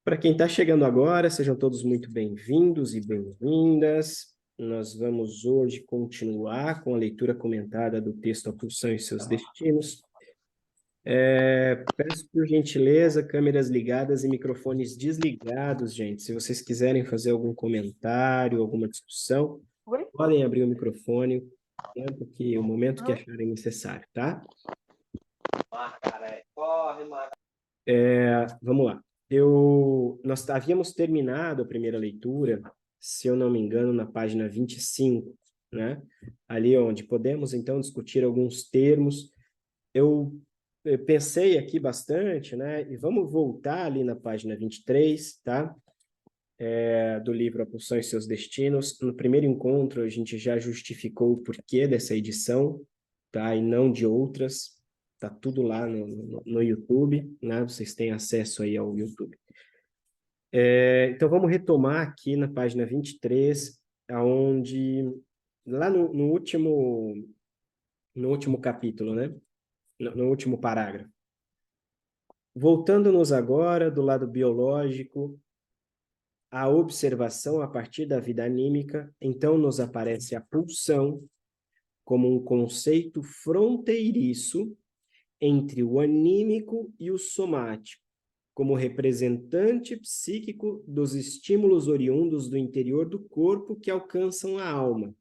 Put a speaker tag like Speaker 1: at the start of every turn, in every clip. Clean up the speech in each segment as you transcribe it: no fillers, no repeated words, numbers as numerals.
Speaker 1: Para quem está chegando agora, sejam todos muito bem-vindos e bem-vindas. Nós vamos hoje continuar com a leitura comentada do texto A Pulsão e Seus Destinos. Peço por gentileza, câmeras ligadas e microfones desligados, gente. Se vocês quiserem fazer algum comentário, alguma discussão,
Speaker 2: Oi?
Speaker 1: podem abrir o microfone o momento que acharem necessário, tá? Vamos lá. Nós havíamos terminado a primeira leitura, se eu não me engano, na página 25, né? Ali onde podemos, então, discutir alguns termos. Eu pensei aqui bastante, né? E vamos voltar ali na página 23, tá? Do livro A Pulsão e Seus Destinos. No primeiro encontro, a gente já justificou o porquê dessa edição, tá? E não de outras. Tá tudo lá no YouTube, né? Vocês têm acesso aí ao YouTube. Então, vamos retomar aqui na página 23, onde, lá no último capítulo, né? No último parágrafo. Voltando-nos agora do lado biológico, a observação a partir da vida anímica, então nos aparece a pulsão como um conceito fronteiriço entre o anímico e o somático, como representante psíquico dos estímulos oriundos do interior do corpo que alcançam a alma,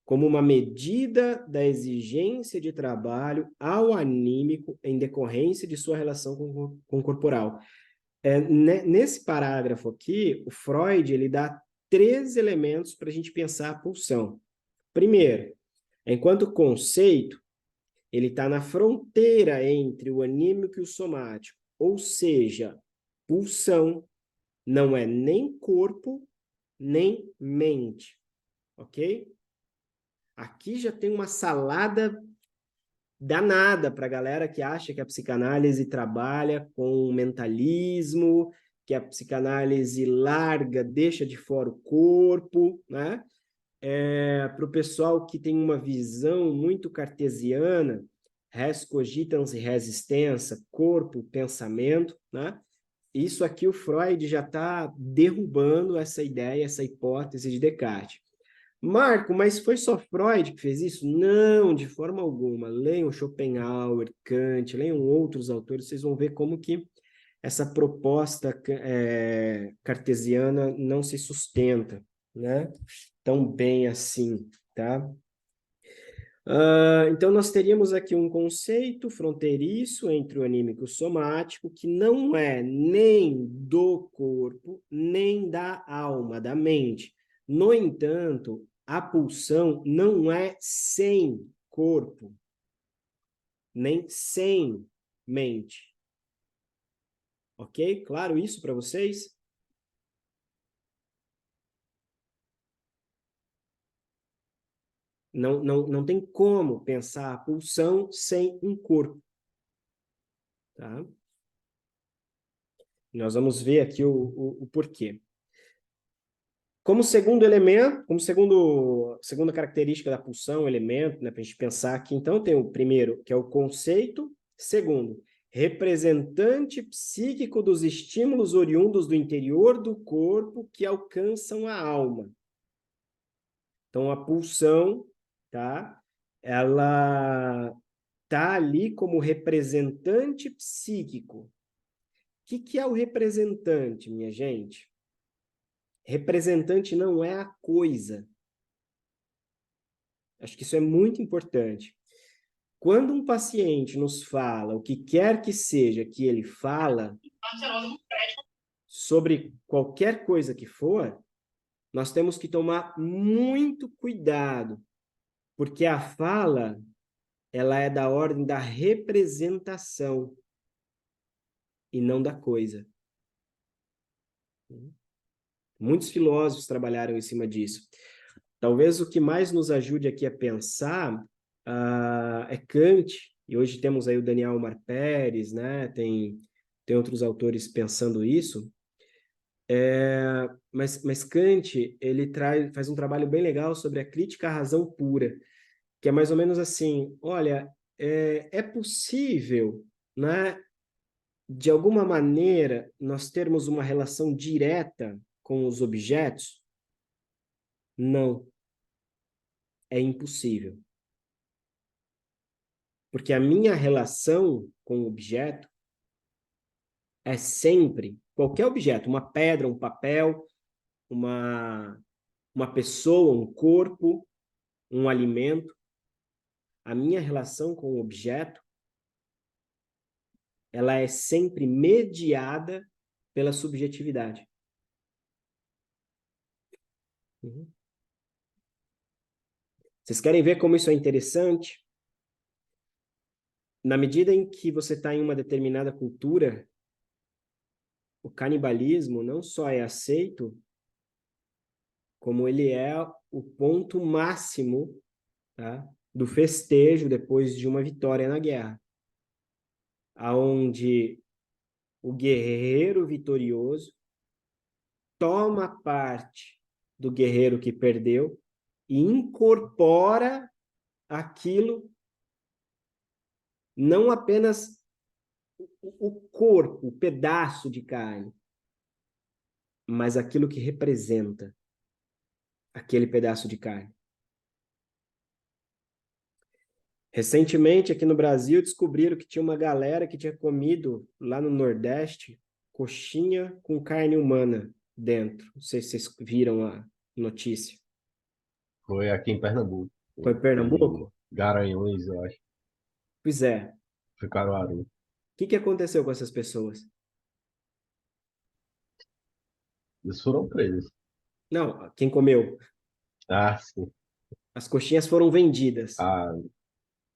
Speaker 1: como uma medida da exigência de trabalho ao anímico em decorrência de sua relação com o corporal. Nesse parágrafo aqui, o Freud ele dá 3 elementos para a gente pensar a pulsão. Primeiro, enquanto conceito, ele está na fronteira entre o anímico e o somático, ou seja, pulsão não é nem corpo, nem mente, ok? Aqui já tem uma salada danada para a galera que acha que a psicanálise trabalha com mentalismo, que a psicanálise larga, deixa de fora o corpo, né? Para o pessoal que tem uma visão muito cartesiana, res cogitans e res extensa, corpo, pensamento, né? Isso aqui o Freud já está derrubando essa ideia, essa hipótese de Descartes. Marco, mas foi só Freud que fez isso? Não, de forma alguma. Leiam Schopenhauer, Kant, leiam outros autores, vocês vão ver como que essa proposta cartesiana não se sustenta, né? Tão bem assim, tá? Então, nós teríamos aqui um conceito fronteiriço entre o anímico e o somático, que não é nem do corpo, nem da alma, da mente. No entanto, a pulsão não é sem corpo, nem sem mente. Ok? Claro isso para vocês? Não tem como pensar a pulsão sem um corpo. Tá? Nós vamos ver aqui o porquê. Como segundo elemento, segunda característica da pulsão, elemento, né, para a gente pensar aqui, então, tem o primeiro, que é o conceito. Segundo, representante psíquico dos estímulos oriundos do interior do corpo que alcançam a alma. Então, a pulsão, tá? Ela tá ali como representante psíquico. O que é o representante, minha gente? Representante não é a coisa. Acho que isso é muito importante. Quando um paciente nos fala o que quer que seja que ele fala, sobre qualquer coisa que for, nós temos que tomar muito cuidado, porque a fala, ela é da ordem da representação e não da coisa. Muitos filósofos trabalharam em cima disso. Talvez o que mais nos ajude aqui a pensar é Kant, e hoje temos aí o Daniel Omar Pérez, né? Tem outros autores pensando isso. Mas Kant, ele faz um trabalho bem legal sobre a crítica à razão pura, que é mais ou menos assim, olha, é possível, né, de alguma maneira, nós termos uma relação direta com os objetos? Não, é impossível. Porque a minha relação com o objeto é sempre, qualquer objeto, uma pedra, um papel, uma pessoa, um corpo, um alimento, a minha relação com o objeto, ela é sempre mediada pela subjetividade. Uhum. Vocês querem ver como isso é interessante? Na medida em que você está em uma determinada cultura, o canibalismo não só é aceito, como ele é o ponto máximo, tá, do festejo depois de uma vitória na guerra, aonde o guerreiro vitorioso toma parte do guerreiro que perdeu e incorpora aquilo, não apenas o corpo, o pedaço de carne, mas aquilo que representa aquele pedaço de carne. Recentemente, aqui no Brasil, descobriram que tinha uma galera que tinha comido lá no Nordeste coxinha com carne humana dentro. Não sei se vocês viram a notícia.
Speaker 2: Foi aqui em Pernambuco.
Speaker 1: Foi em
Speaker 2: Foi
Speaker 1: Pernambuco?
Speaker 2: Garanhuns, eu acho.
Speaker 1: Pois é.
Speaker 2: Foi Caruaru.
Speaker 1: O que aconteceu com essas pessoas?
Speaker 2: Eles foram presos.
Speaker 1: Não, quem comeu?
Speaker 2: Ah, sim.
Speaker 1: As coxinhas foram vendidas.
Speaker 2: Ah,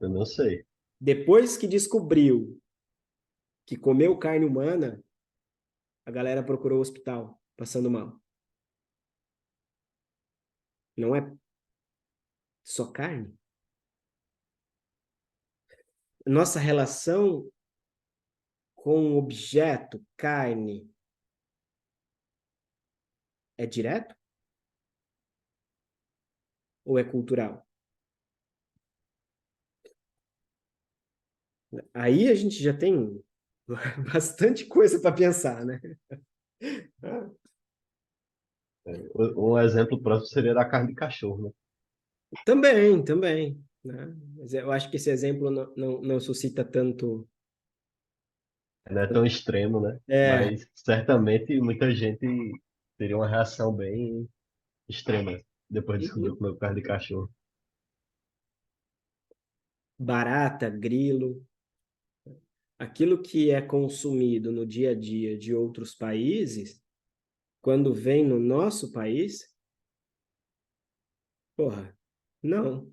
Speaker 2: eu não sei.
Speaker 1: Depois que descobriu que comeu carne humana, a galera procurou o hospital, passando mal. Não é só carne? Nossa relação com o objeto, carne, é direto ou é cultural? Aí a gente já tem bastante coisa para pensar, né?
Speaker 2: Um exemplo próximo seria da carne de cachorro, né?
Speaker 1: Também, também. Né? Mas eu acho que esse exemplo não suscita tanto.
Speaker 2: Não é tão extremo, né?
Speaker 1: É,
Speaker 2: Mas certamente muita gente teria uma reação bem extrema depois de descobrir
Speaker 1: uhum.
Speaker 2: comer carne de cachorro.
Speaker 1: Barata, grilo, aquilo que é consumido no dia a dia de outros países, quando vem no nosso país, porra, não.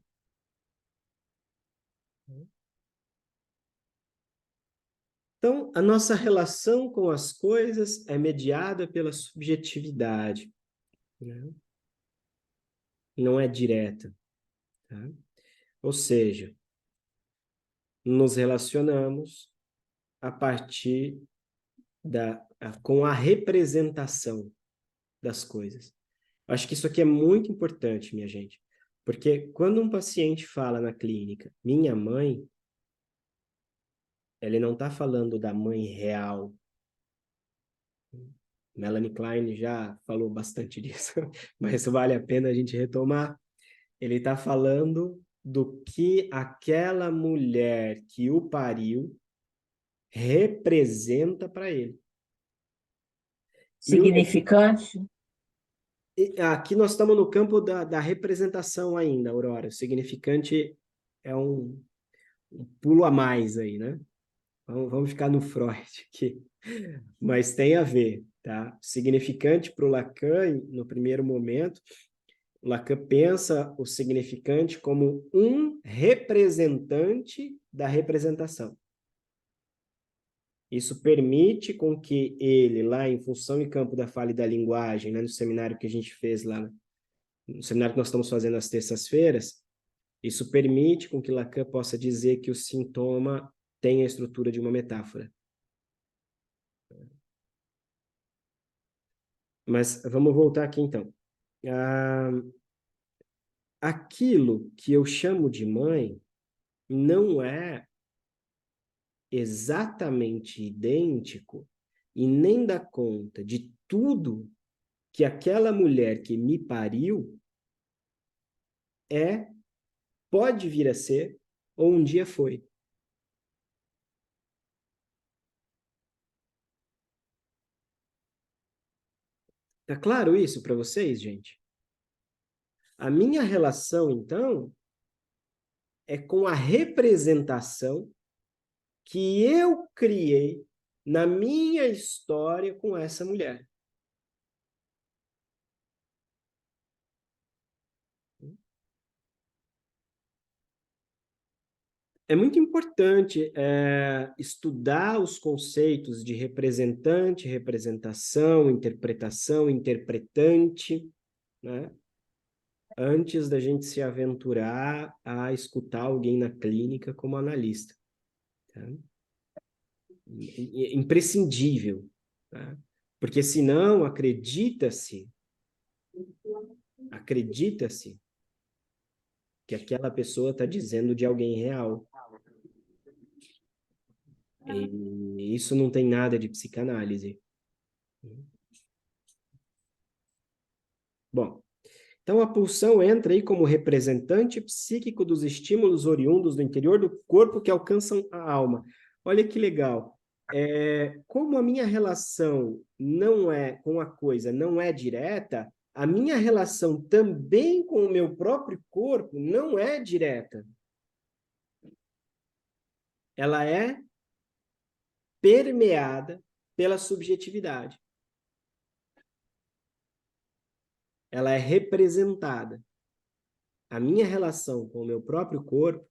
Speaker 1: Então, a nossa relação com as coisas é mediada pela subjetividade, né? Não é direta, tá? Ou seja, nos relacionamos a partir com a representação das coisas. Acho que isso aqui é muito importante, minha gente, porque quando um paciente fala na clínica, minha mãe, ele não está falando da mãe real. Melanie Klein já falou bastante disso, mas vale a pena a gente retomar. Ele está falando do que aquela mulher que o pariu representa para ele.
Speaker 3: Significante?
Speaker 1: Aqui nós estamos no campo da representação ainda, Aurora. O significante é um pulo a mais aí, né? Vamos ficar no Freud aqui. Mas tem a ver, tá? Significante para o Lacan, no primeiro momento, Lacan pensa o significante como um representante da representação. Isso permite com que ele, lá em Função e Campo da Fala e da Linguagem, né, no seminário que a gente fez lá, no seminário que nós estamos fazendo às terças-feiras, isso permite com que Lacan possa dizer que o sintoma tem a estrutura de uma metáfora. Mas vamos voltar aqui então. Ah, aquilo que eu chamo de mãe não é exatamente idêntico e nem dá conta de tudo que aquela mulher que me pariu pode vir a ser ou um dia foi. Tá claro isso para vocês, gente? A minha relação, então, é com a representação que eu criei na minha história com essa mulher. É muito importante estudar os conceitos de representante, representação, interpretação, interpretante, né? Antes da gente se aventurar a escutar alguém na clínica como analista. Tá? Imprescindível. Tá? Porque senão acredita-se que aquela pessoa está dizendo de alguém real. E isso não tem nada de psicanálise. Bom, então a pulsão entra aí como representante psíquico dos estímulos oriundos do interior do corpo que alcançam a alma. Olha que legal. Como a minha relação não é com a coisa, não é direta, a minha relação também com o meu próprio corpo não é direta. Ela é permeada pela subjetividade. Ela é representada. A minha relação com o meu próprio corpo,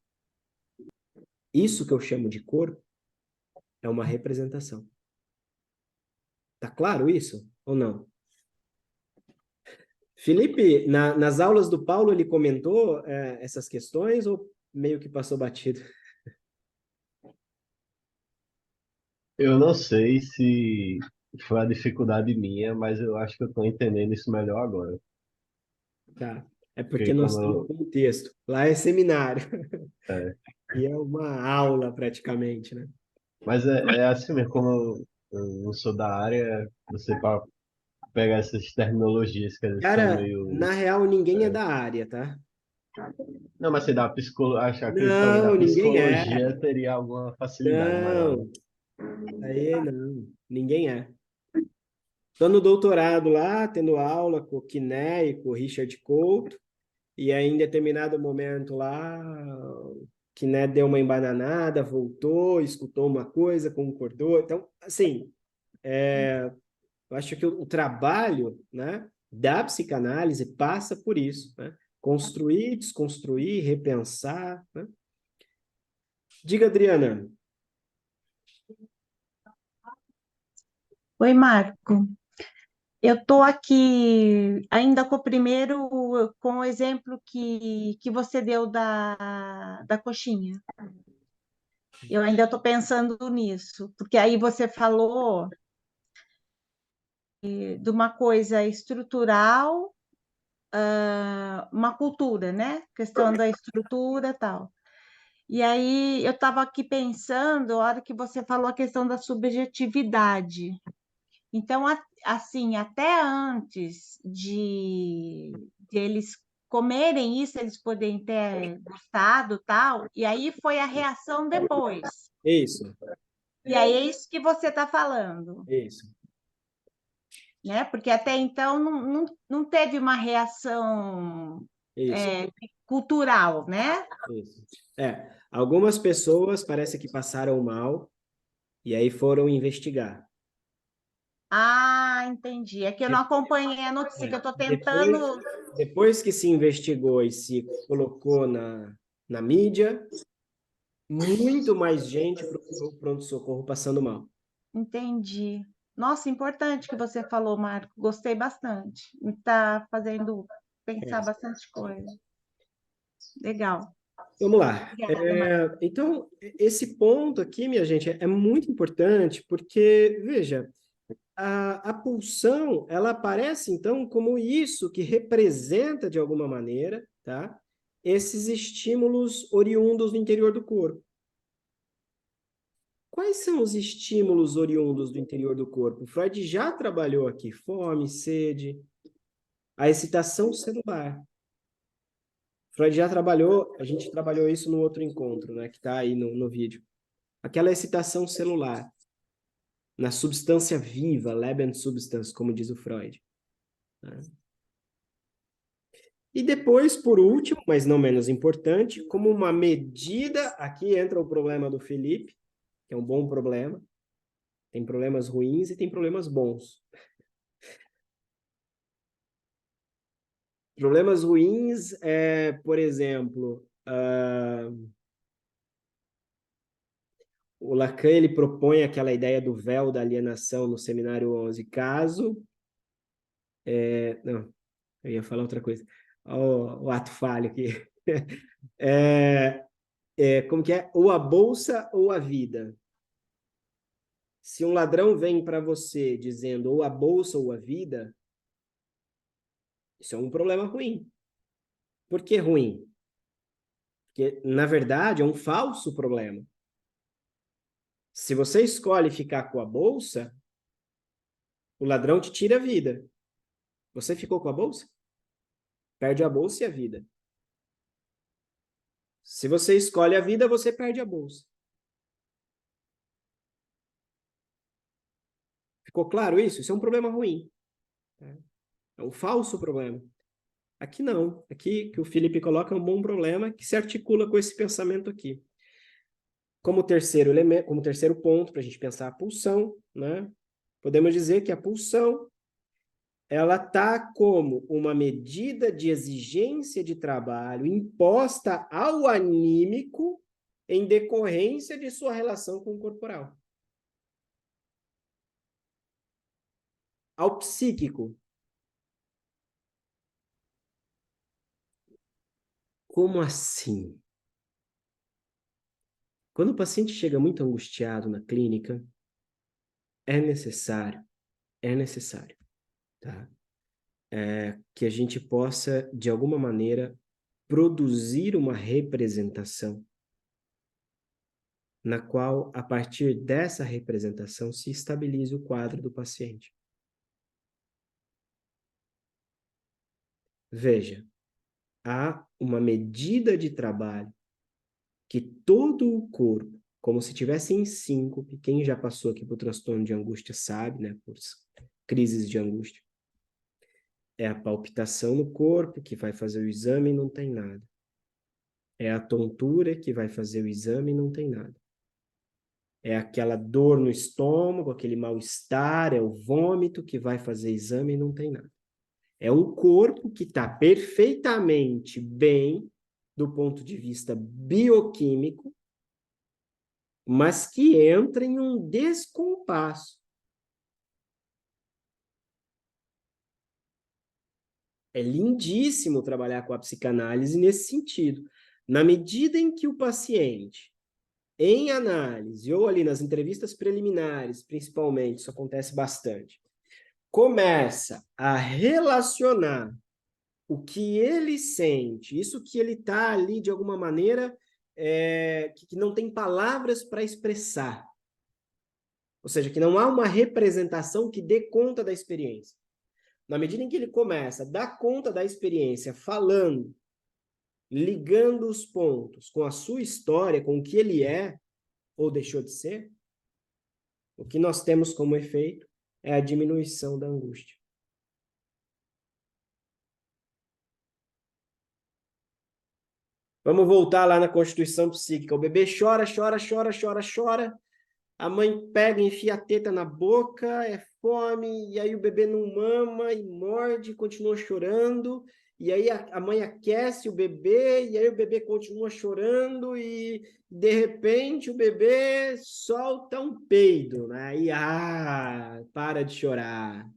Speaker 1: isso que eu chamo de corpo, é uma representação. Tá claro isso ou não? Felipe, nas aulas do Paulo, ele comentou essas questões ou meio que passou batido?
Speaker 2: Eu não sei se foi a dificuldade minha, mas eu acho que eu estou entendendo isso melhor agora.
Speaker 1: Tá. É porque
Speaker 2: Porque
Speaker 1: nós
Speaker 2: quando
Speaker 1: estamos com um texto. Lá é seminário.
Speaker 2: é,
Speaker 1: E é uma aula praticamente, né?
Speaker 2: mas é assim mesmo, como eu não sou da área, você para pegar essas terminologias que eles são
Speaker 1: Cara,
Speaker 2: meio.
Speaker 1: na real, ninguém é da área, tá?
Speaker 2: Não, mas você dá acredito que alguém da
Speaker 1: Não, ninguém é.
Speaker 2: psicologia teria alguma facilidade maior, né?
Speaker 1: Não, aí não. Ninguém é. Tô no doutorado lá, tendo aula com o Kiné e com o Richard Couto, e aí, em determinado momento lá, o Kiné deu uma embananada, voltou, escutou uma coisa, concordou. Então, assim, eu acho que o trabalho, né, da psicanálise passa por isso, né? Construir, desconstruir, repensar, né? Diga, Adriana.
Speaker 3: Oi, Marco. Eu estou aqui ainda com o primeiro, com o exemplo que você deu da coxinha. Eu ainda estou pensando nisso, porque aí você falou de uma coisa estrutural, uma cultura, né? Questão da estrutura e tal. E aí eu estava aqui pensando, a hora que você falou a questão da subjetividade. Então, assim, até antes de eles comerem isso, eles poderem ter gostado, tal, e aí foi a reação depois.
Speaker 1: Isso,
Speaker 3: E aí é isso que você está falando,
Speaker 1: isso,
Speaker 3: né? Porque até então não teve uma reação
Speaker 1: isso,
Speaker 3: cultural, né?
Speaker 1: isso. Algumas pessoas parece que passaram mal e aí foram investigar.
Speaker 3: Ah, entendi. É que eu não
Speaker 1: De-
Speaker 3: acompanhei a notícia, que eu estou
Speaker 1: Depois,
Speaker 3: tentando.
Speaker 1: depois que se investigou e se colocou na mídia, muito mais gente procurou o pronto-socorro passando mal.
Speaker 3: Entendi. Nossa, importante que você falou, Marco. Gostei bastante. Me está fazendo pensar
Speaker 1: É.
Speaker 3: bastante coisa. Legal.
Speaker 1: Vamos lá.
Speaker 3: Obrigada, Marco.
Speaker 1: Então, esse ponto aqui, minha gente, é muito importante porque, veja, a pulsão, ela aparece, então, como isso que representa, de alguma maneira, tá? Esses estímulos oriundos do interior do corpo. Quais são os estímulos oriundos do interior do corpo? Freud já trabalhou aqui fome, sede, a excitação celular. Freud já trabalhou, a gente trabalhou isso no outro encontro, né, que está aí no vídeo. Aquela excitação celular, na substância viva, Lebenssubstanz, como diz o Freud. Né? E depois, por último, mas não menos importante, como uma medida, aqui entra o problema do Felipe, que é um bom problema, tem problemas ruins e tem problemas bons. Problemas ruins é, por exemplo, o Lacan ele propõe aquela ideia do véu da alienação no seminário 11. Caso... não, eu ia falar outra coisa. O ato falho aqui. Como que é? Ou a bolsa ou a vida. Se um ladrão vem para você dizendo ou a bolsa ou a vida, isso é um problema ruim. Por que ruim? Porque, na verdade, é um falso problema. Se você escolhe ficar com a bolsa, o ladrão te tira a vida. Você ficou com a bolsa? Perde a bolsa e a vida. Se você escolhe a vida, você perde a bolsa. Ficou claro isso? Isso é um problema ruim. É um falso problema. Aqui não. Aqui que o Felipe coloca é um bom problema que se articula com esse pensamento aqui. Como terceiro elemento, como terceiro ponto para a gente pensar a pulsão, né? Podemos dizer que a pulsão ela está como uma medida de exigência de trabalho imposta ao anímico em decorrência de sua relação com o corporal. Ao psíquico. Como assim? Quando o paciente chega muito angustiado na clínica, é necessário, tá? Que a gente possa, de alguma maneira, produzir uma representação na qual, a partir dessa representação, se estabilize o quadro do paciente. Veja, há uma medida de trabalho que todo o corpo, como se tivesse em síncope, quem já passou aqui por transtorno de angústia sabe, né, por crises de angústia, é a palpitação no corpo que vai fazer o exame e não tem nada. É a tontura que vai fazer o exame e não tem nada. É aquela dor no estômago, aquele mal-estar, é o vômito que vai fazer exame e não tem nada. É um corpo que está perfeitamente bem do ponto de vista bioquímico, mas que entra em um descompasso. É lindíssimo trabalhar com a psicanálise nesse sentido. Na medida em que o paciente, em análise, ou ali nas entrevistas preliminares, principalmente, isso acontece bastante, começa a relacionar o que ele sente, isso que ele está ali, de alguma maneira, que não tem palavras para expressar. Ou seja, que não há uma representação que dê conta da experiência. Na medida em que ele começa a dar conta da experiência, falando, ligando os pontos com a sua história, com o que ele é ou deixou de ser, o que nós temos como efeito é a diminuição da angústia. Vamos voltar lá na constituição psíquica. O bebê chora, chora, chora, chora, chora. A mãe pega, enfia a teta na boca, é fome, e aí o bebê não mama e morde, continua chorando. E aí a mãe aquece o bebê, e aí o bebê continua chorando, e de repente o bebê solta um peido, né? E para de chorar.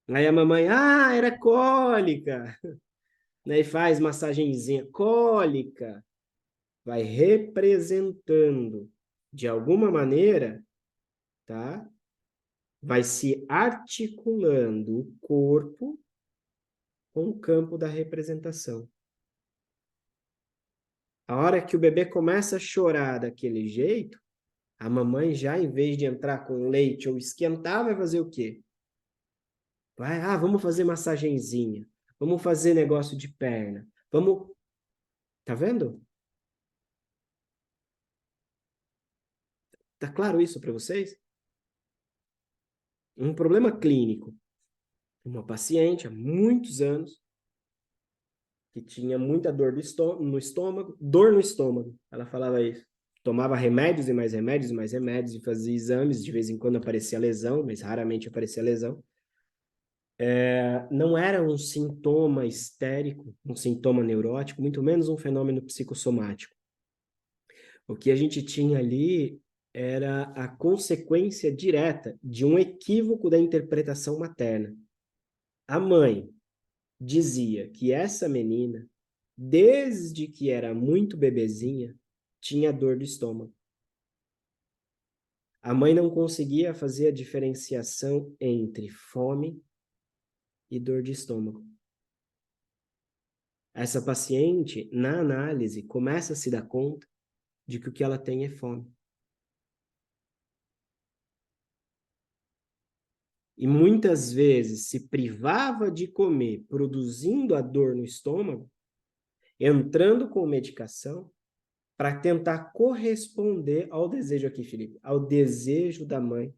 Speaker 1: Aí a mamãe, era cólica, né? E faz massagenzinha, cólica. Vai representando, de alguma maneira, tá? Vai se articulando o corpo com o campo da representação. A hora que o bebê começa a chorar daquele jeito, a mamãe já, em vez de entrar com leite ou esquentar, vai fazer o quê? Vamos fazer massagenzinha. Vamos fazer negócio de perna. Vamos... Tá vendo? Tá claro isso para vocês? Um problema clínico. Uma paciente há muitos anos que tinha muita dor no estômago, dor no estômago. Ela falava isso. Tomava remédios e mais remédios e mais remédios e fazia exames. De vez em quando aparecia lesão, mas raramente aparecia lesão. Não era um sintoma histérico, um sintoma neurótico, muito menos um fenômeno psicossomático. O que a gente tinha ali era a consequência direta de um equívoco da interpretação materna. A mãe dizia que essa menina, desde que era muito bebezinha, tinha dor do estômago. A mãe não conseguia fazer a diferenciação entre fome e dor de estômago. Essa paciente, na análise, começa a se dar conta de que o que ela tem é fome. E muitas vezes se privava de comer, produzindo a dor no estômago, entrando com medicação, para tentar corresponder ao desejo aqui, Felipe, ao desejo da mãe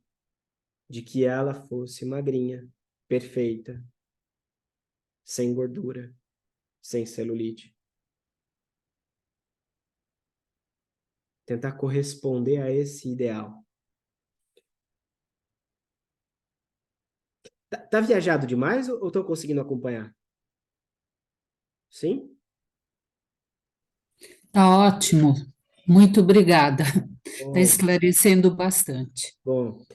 Speaker 1: de que ela fosse magrinha, perfeita, sem gordura, sem celulite. Tentar corresponder a esse ideal. Tá viajado demais ou estou conseguindo acompanhar? Sim?
Speaker 4: Tá ótimo. Muito obrigada. Está
Speaker 1: Bom,
Speaker 4: esclarecendo bastante.
Speaker 1: bom.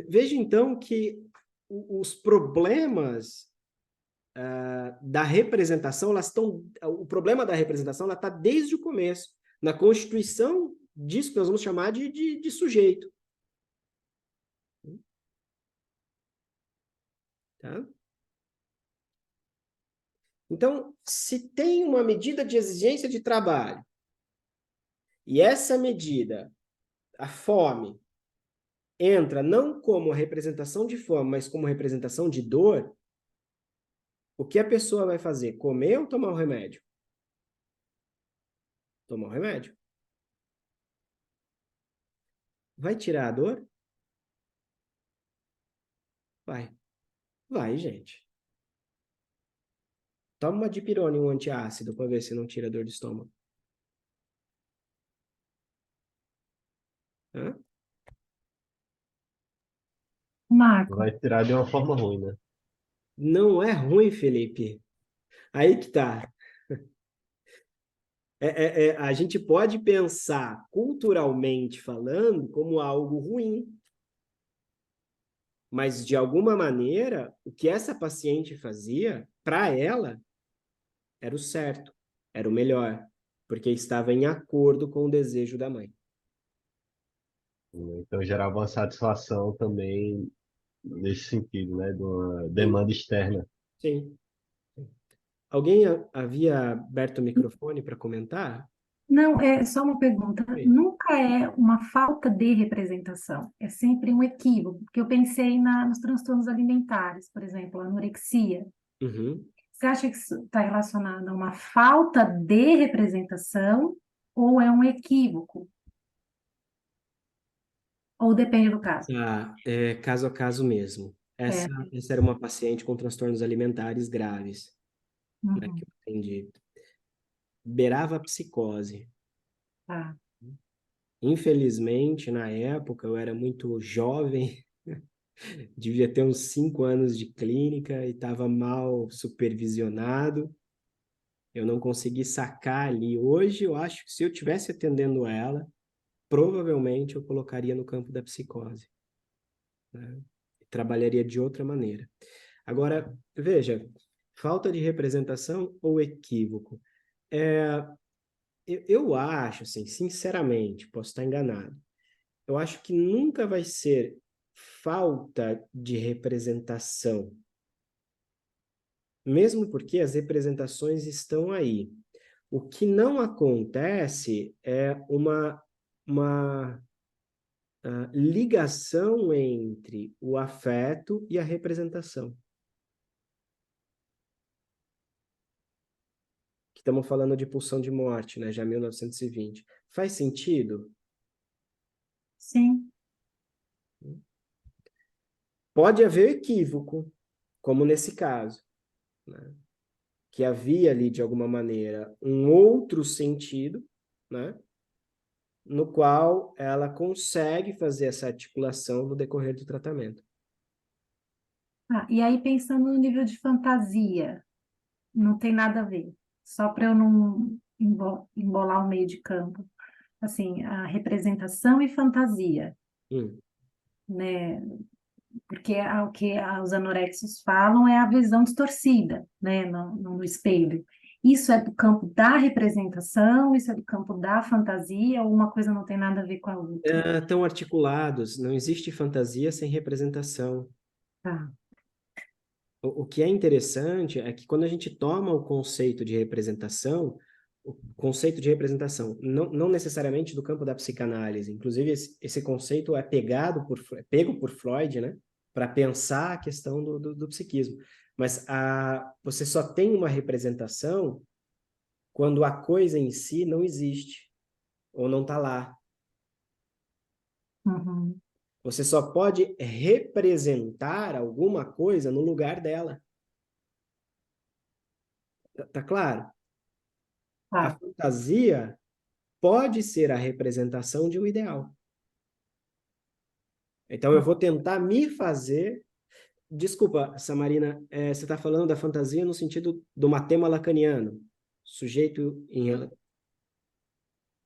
Speaker 1: Veja então que os problemas da representação, o problema da representação está desde o começo, na constituição disso que nós vamos chamar de sujeito. Tá? Então, se tem uma medida de exigência de trabalho, e essa medida, a fome, entra não como representação de fome, mas como representação de dor, o que a pessoa vai fazer? Comer ou tomar o remédio? Tomar o remédio. Vai tirar a dor? Vai. Vai, gente. Toma uma dipirona e um antiácido para ver se não tira a dor de estômago. Hã?
Speaker 3: Marco,
Speaker 2: Vai tirar de uma forma ruim, né?
Speaker 1: Não é ruim, Felipe. Aí que tá. A gente pode pensar, culturalmente falando, como algo ruim. Mas, de alguma maneira, o que essa paciente fazia, para ela, era o certo, era o melhor, porque estava em acordo com o desejo da mãe.
Speaker 2: Então gerava uma satisfação também nesse sentido, né? De uma
Speaker 1: Sim,
Speaker 2: demanda externa.
Speaker 1: sim. Alguém havia aberto o microfone para comentar?
Speaker 5: Não, é só uma pergunta.
Speaker 1: Sim.
Speaker 5: Nunca é uma falta de representação, é sempre um equívoco, porque eu pensei nos transtornos alimentares, por exemplo, a anorexia.
Speaker 1: Uhum.
Speaker 5: Você acha que isso está relacionado a uma falta de representação ou é um equívoco? Ou depende do caso?
Speaker 1: Caso a caso mesmo.
Speaker 5: É.
Speaker 1: Essa era uma paciente com transtornos alimentares graves, né, que
Speaker 5: Uhum,
Speaker 1: eu atendi. Beirava a psicose.
Speaker 5: tá.
Speaker 1: Infelizmente, na época, eu era muito jovem, devia ter uns 5 anos de clínica e estava mal supervisionado. Eu não consegui sacar ali. Hoje, eu acho que se eu tivesse atendendo ela, provavelmente eu colocaria no campo da psicose, né? Trabalharia de outra maneira. Agora, veja, falta de representação ou equívoco? Eu acho, assim, sinceramente, posso estar enganado, eu acho que nunca vai ser falta de representação, mesmo porque as representações estão aí. O que não acontece é uma ligação entre o afeto e a representação. Que estamos falando de pulsão de morte, né? Já 1920. Faz sentido?
Speaker 5: Sim.
Speaker 1: Pode haver equívoco, como nesse caso, né? Que havia ali, de alguma maneira, um outro sentido, né? No qual ela consegue fazer essa articulação no decorrer do tratamento.
Speaker 5: E aí, pensando no nível de fantasia, não tem nada a ver. Só para eu não embolar o meio de campo. Assim, a representação e fantasia, né? Porque o que os anorexos falam é a visão distorcida, né, no espelho. Isso é do campo da representação, isso é do campo da fantasia, ou uma coisa não tem nada a ver com a outra?
Speaker 1: Estão articulados, não existe fantasia sem representação.
Speaker 5: Tá.
Speaker 1: O que é interessante é que quando a gente toma o conceito de representação, não necessariamente do campo da psicanálise, inclusive esse conceito é pego por Freud, né, para pensar a questão do psiquismo. Mas você só tem uma representação quando a coisa em si não existe, ou não está lá.
Speaker 5: Uhum.
Speaker 1: Você só pode representar alguma coisa no lugar dela. Tá claro? A
Speaker 5: Tá.
Speaker 1: fantasia pode ser a representação de um ideal. Então, eu vou tentar me fazer... Desculpa, Samarina, você está falando da fantasia no sentido do matema lacaniano, sujeito em...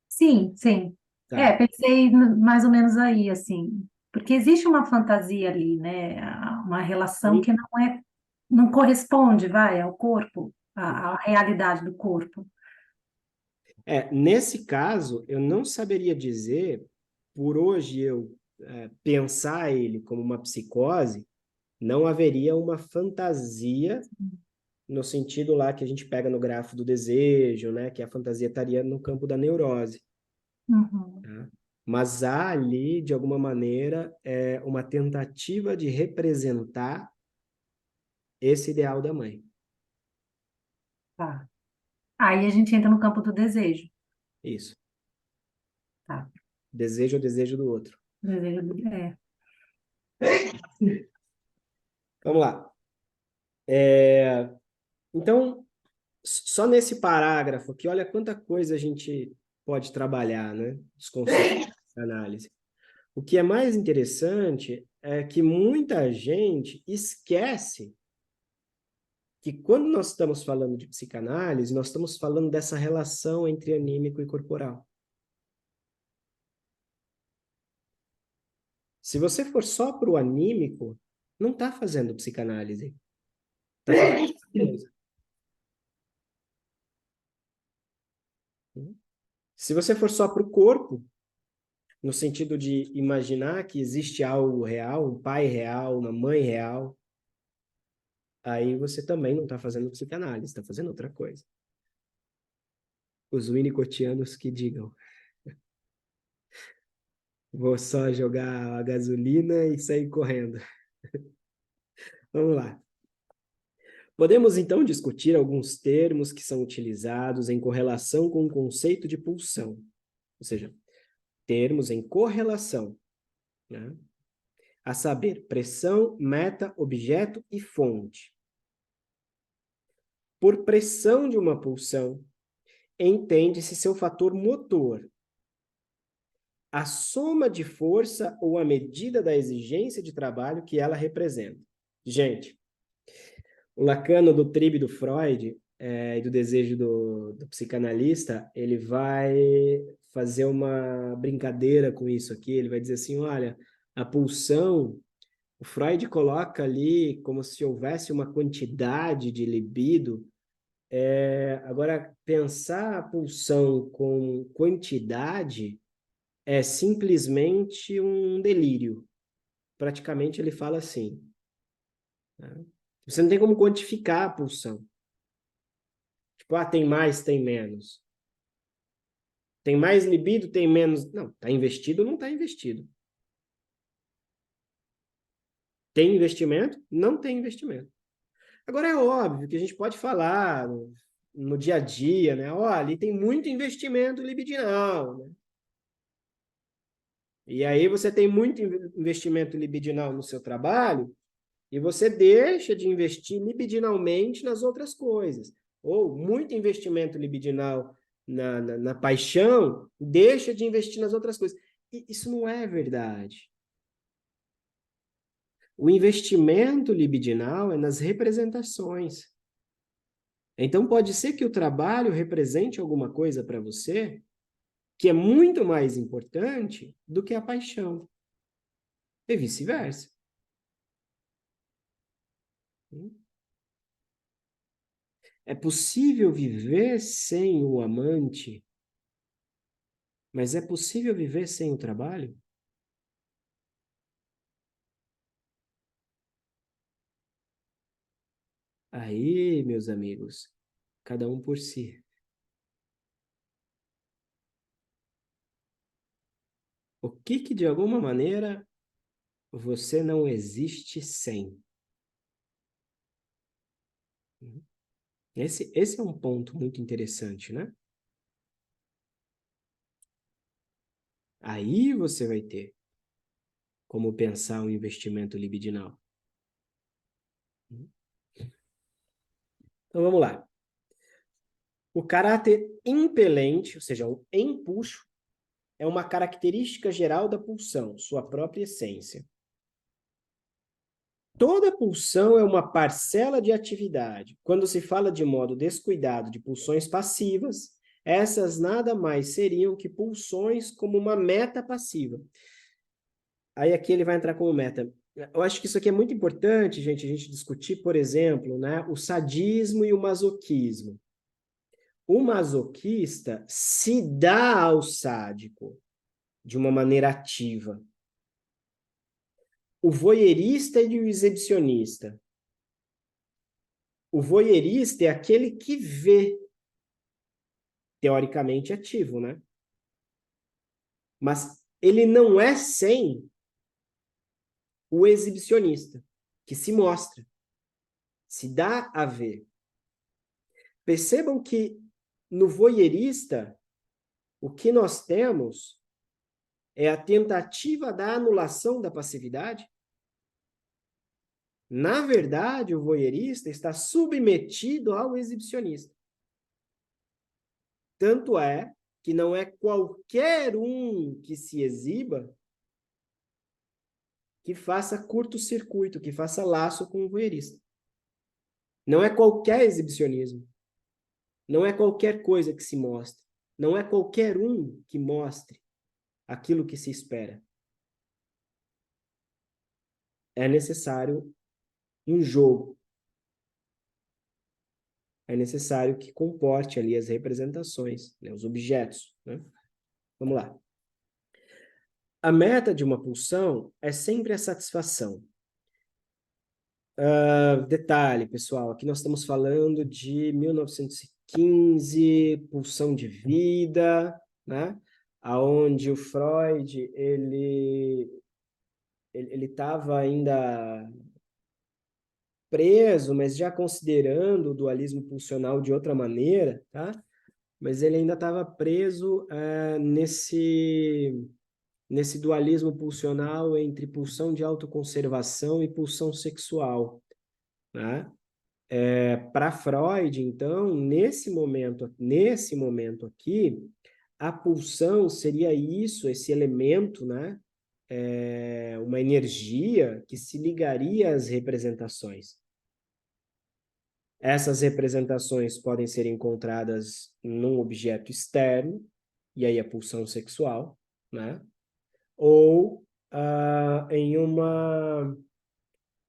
Speaker 5: Sim, sim.
Speaker 1: Tá.
Speaker 5: Pensei mais ou menos aí, assim, porque existe uma fantasia ali, né? Uma relação que não corresponde, vai, ao corpo, à realidade do corpo.
Speaker 1: Nesse caso, eu não saberia dizer, por hoje eu pensar ele como uma psicose, não haveria uma fantasia no sentido lá que a gente pega no grafo do desejo, né? Que a fantasia estaria no campo da neurose.
Speaker 5: Uhum.
Speaker 1: Tá? Mas há ali, de alguma maneira, uma tentativa de representar esse ideal da mãe.
Speaker 5: Tá. Aí a gente entra no campo do desejo.
Speaker 1: Isso.
Speaker 5: Tá.
Speaker 1: Desejo é o desejo do outro.
Speaker 5: Desejo.
Speaker 1: Vamos lá. Então, só nesse parágrafo aqui, olha quanta coisa a gente pode trabalhar, né? Os conceitos de análise. O que é mais interessante é que muita gente esquece que quando nós estamos falando de psicanálise, nós estamos falando dessa relação entre anímico e corporal. Se você for só para o anímico, não está fazendo psicanálise. Está fazendo outra coisa. Se você for só para o corpo, no sentido de imaginar que existe algo real, um pai real, uma mãe real, aí você também não está fazendo psicanálise, está fazendo outra coisa. Os winnicottianos que digam. Vou só jogar a gasolina e sair correndo. Vamos lá. Podemos, então, discutir alguns termos que são utilizados em correlação com o conceito de pulsão. Ou seja, termos em correlação, né? A saber, pressão, meta, objeto e fonte. Por pressão de uma pulsão, entende-se seu fator motor, a soma de força ou a medida da exigência de trabalho que ela representa. Gente, o Lacano do Tribe do Freud e do desejo do psicanalista, ele vai fazer uma brincadeira com isso aqui, ele vai dizer assim, olha, a pulsão, o Freud coloca ali como se houvesse uma quantidade de libido. Agora, pensar a pulsão com quantidade é simplesmente um delírio. Praticamente ele fala assim, né? Você não tem como quantificar a pulsão. Tipo, tem mais, tem menos. Tem mais libido, tem menos. Não, está investido ou não está investido. Tem investimento? Não tem investimento. Agora, é óbvio que a gente pode falar no dia a dia, né? Ali tem muito investimento libidinal, né? E aí você tem muito investimento libidinal no seu trabalho e você deixa de investir libidinalmente nas outras coisas. Ou muito investimento libidinal na paixão, deixa de investir nas outras coisas. E isso não é verdade. O investimento libidinal é nas representações. Então, pode ser que o trabalho represente alguma coisa para você que é muito mais importante do que a paixão. E vice-versa. É possível viver sem o amante, mas é possível viver sem o trabalho? Aí, meus amigos, cada um por si. O que de alguma maneira você não existe sem? Esse é um ponto muito interessante, né? Aí você vai ter como pensar o investimento libidinal. Então vamos lá. O caráter impelente, ou seja, o empuxo, é uma característica geral da pulsão, sua própria essência. Toda pulsão é uma parcela de atividade. Quando se fala de modo descuidado de pulsões passivas, essas nada mais seriam que pulsões como uma meta passiva. Aí aqui ele vai entrar como meta. Eu acho que isso aqui é muito importante, gente, a gente discutir, por exemplo, né, o sadismo e o masoquismo. O masoquista se dá ao sádico de uma maneira ativa. O voyeurista e o exibicionista. O voyeurista é aquele que vê, teoricamente ativo, né? Mas ele não é sem o exibicionista, que se mostra, se dá a ver. Percebam que no voyeurista, o que nós temos é a tentativa da anulação da passividade. Na verdade, o voyeurista está submetido ao exibicionista. Tanto é que não é qualquer um que se exiba que faça curto-circuito, que faça laço com o voyeurista. Não é qualquer exibicionismo. Não é qualquer coisa que se mostre. Não é qualquer um que mostre aquilo que se espera. É necessário um jogo. É necessário que comporte ali as representações, né, os objetos, né? Vamos lá. A meta de uma pulsão é sempre a satisfação. Detalhe, pessoal, aqui nós estamos falando de 1915, pulsão de vida, né? Aonde o Freud, ele estava ainda preso, mas já considerando o dualismo pulsional de outra maneira, tá? Mas ele ainda estava preso nesse dualismo pulsional entre pulsão de autoconservação e pulsão sexual, né? Para Freud, então, nesse momento aqui, a pulsão seria isso, esse elemento, né? Uma energia que se ligaria às representações. Essas representações podem ser encontradas num objeto externo, e aí a pulsão sexual, né? Ou em uma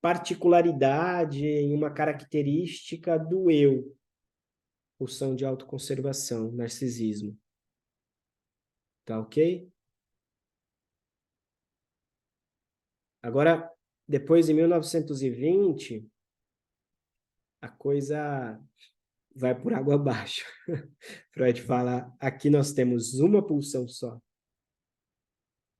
Speaker 1: particularidade, em uma característica do eu, pulsão de autoconservação, narcisismo. Tá ok? Agora, depois de 1920, a coisa vai por água abaixo. Freud fala, aqui nós temos uma pulsão só,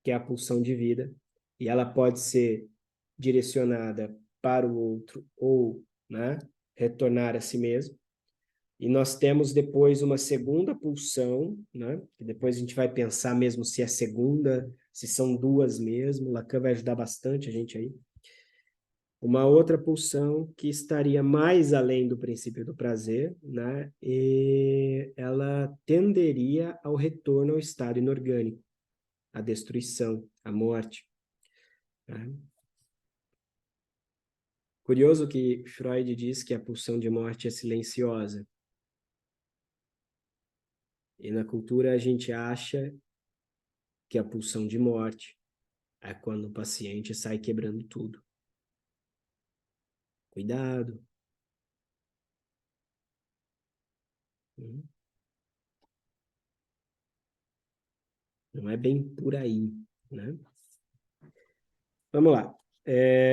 Speaker 1: que é a pulsão de vida, e ela pode ser direcionada para o outro ou, né, retornar a si mesmo. E nós temos depois uma segunda pulsão, né, que depois a gente vai pensar mesmo se é segunda, se são duas mesmo, Lacan vai ajudar bastante a gente aí. Uma outra pulsão que estaria mais além do princípio do prazer, né? E ela tenderia ao retorno ao estado inorgânico, à destruição, à morte. Né? Curioso que Freud diz que a pulsão de morte é silenciosa. E na cultura a gente acha que a pulsão de morte é quando o paciente sai quebrando tudo. Cuidado. Não é bem por aí, né? Vamos lá.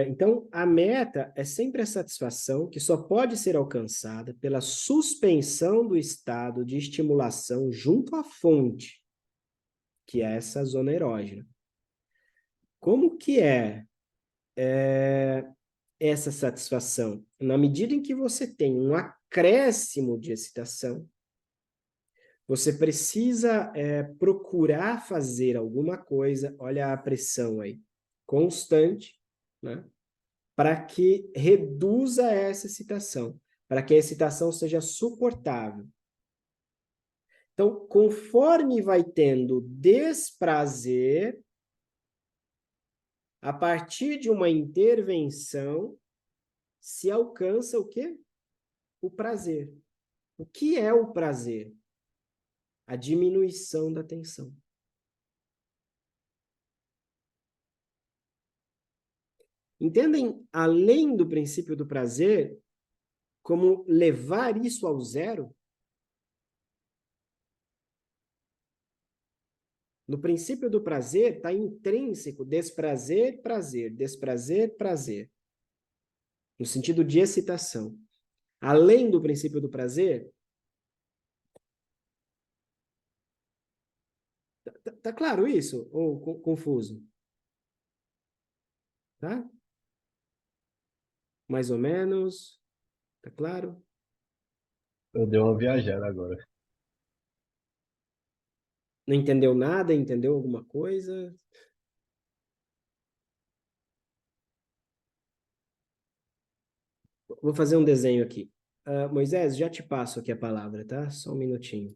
Speaker 1: Então, a meta é sempre a satisfação que só pode ser alcançada pela suspensão do estado de estimulação junto à fonte, que é essa zona erógena. Como que é essa satisfação? Na medida em que você tem um acréscimo de excitação, você precisa procurar fazer alguma coisa, olha a pressão aí, constante, né? Para que reduza essa excitação, para que a excitação seja suportável. Então, conforme vai tendo desprazer, a partir de uma intervenção, se alcança o quê? O prazer. O que é o prazer? A diminuição da tensão. Entendem, além do princípio do prazer, como levar isso ao zero? No princípio do prazer está intrínseco desprazer, prazer, desprazer, prazer. No sentido de excitação. Além do princípio do prazer, tá claro isso? Ou confuso? Tá? Mais ou menos? Tá claro?
Speaker 2: Eu dei uma viajada agora.
Speaker 1: Não entendeu nada? Entendeu alguma coisa? Vou fazer um desenho aqui. Moisés, já te passo aqui a palavra, tá? Só um minutinho.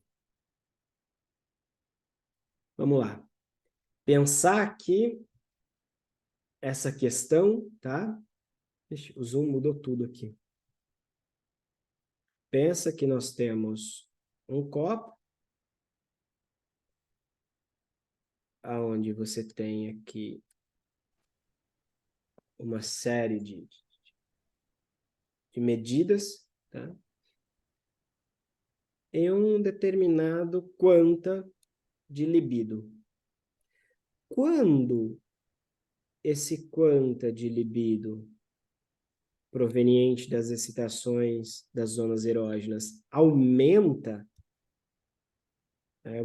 Speaker 1: Vamos lá. Pensar aqui essa questão, tá? Ixi, o zoom mudou tudo aqui. Pensa que nós temos um copo, aonde você tem aqui uma série de medidas, tá? Em um determinado quanta de libido. Quando esse quanta de libido proveniente das excitações das zonas erógenas aumenta,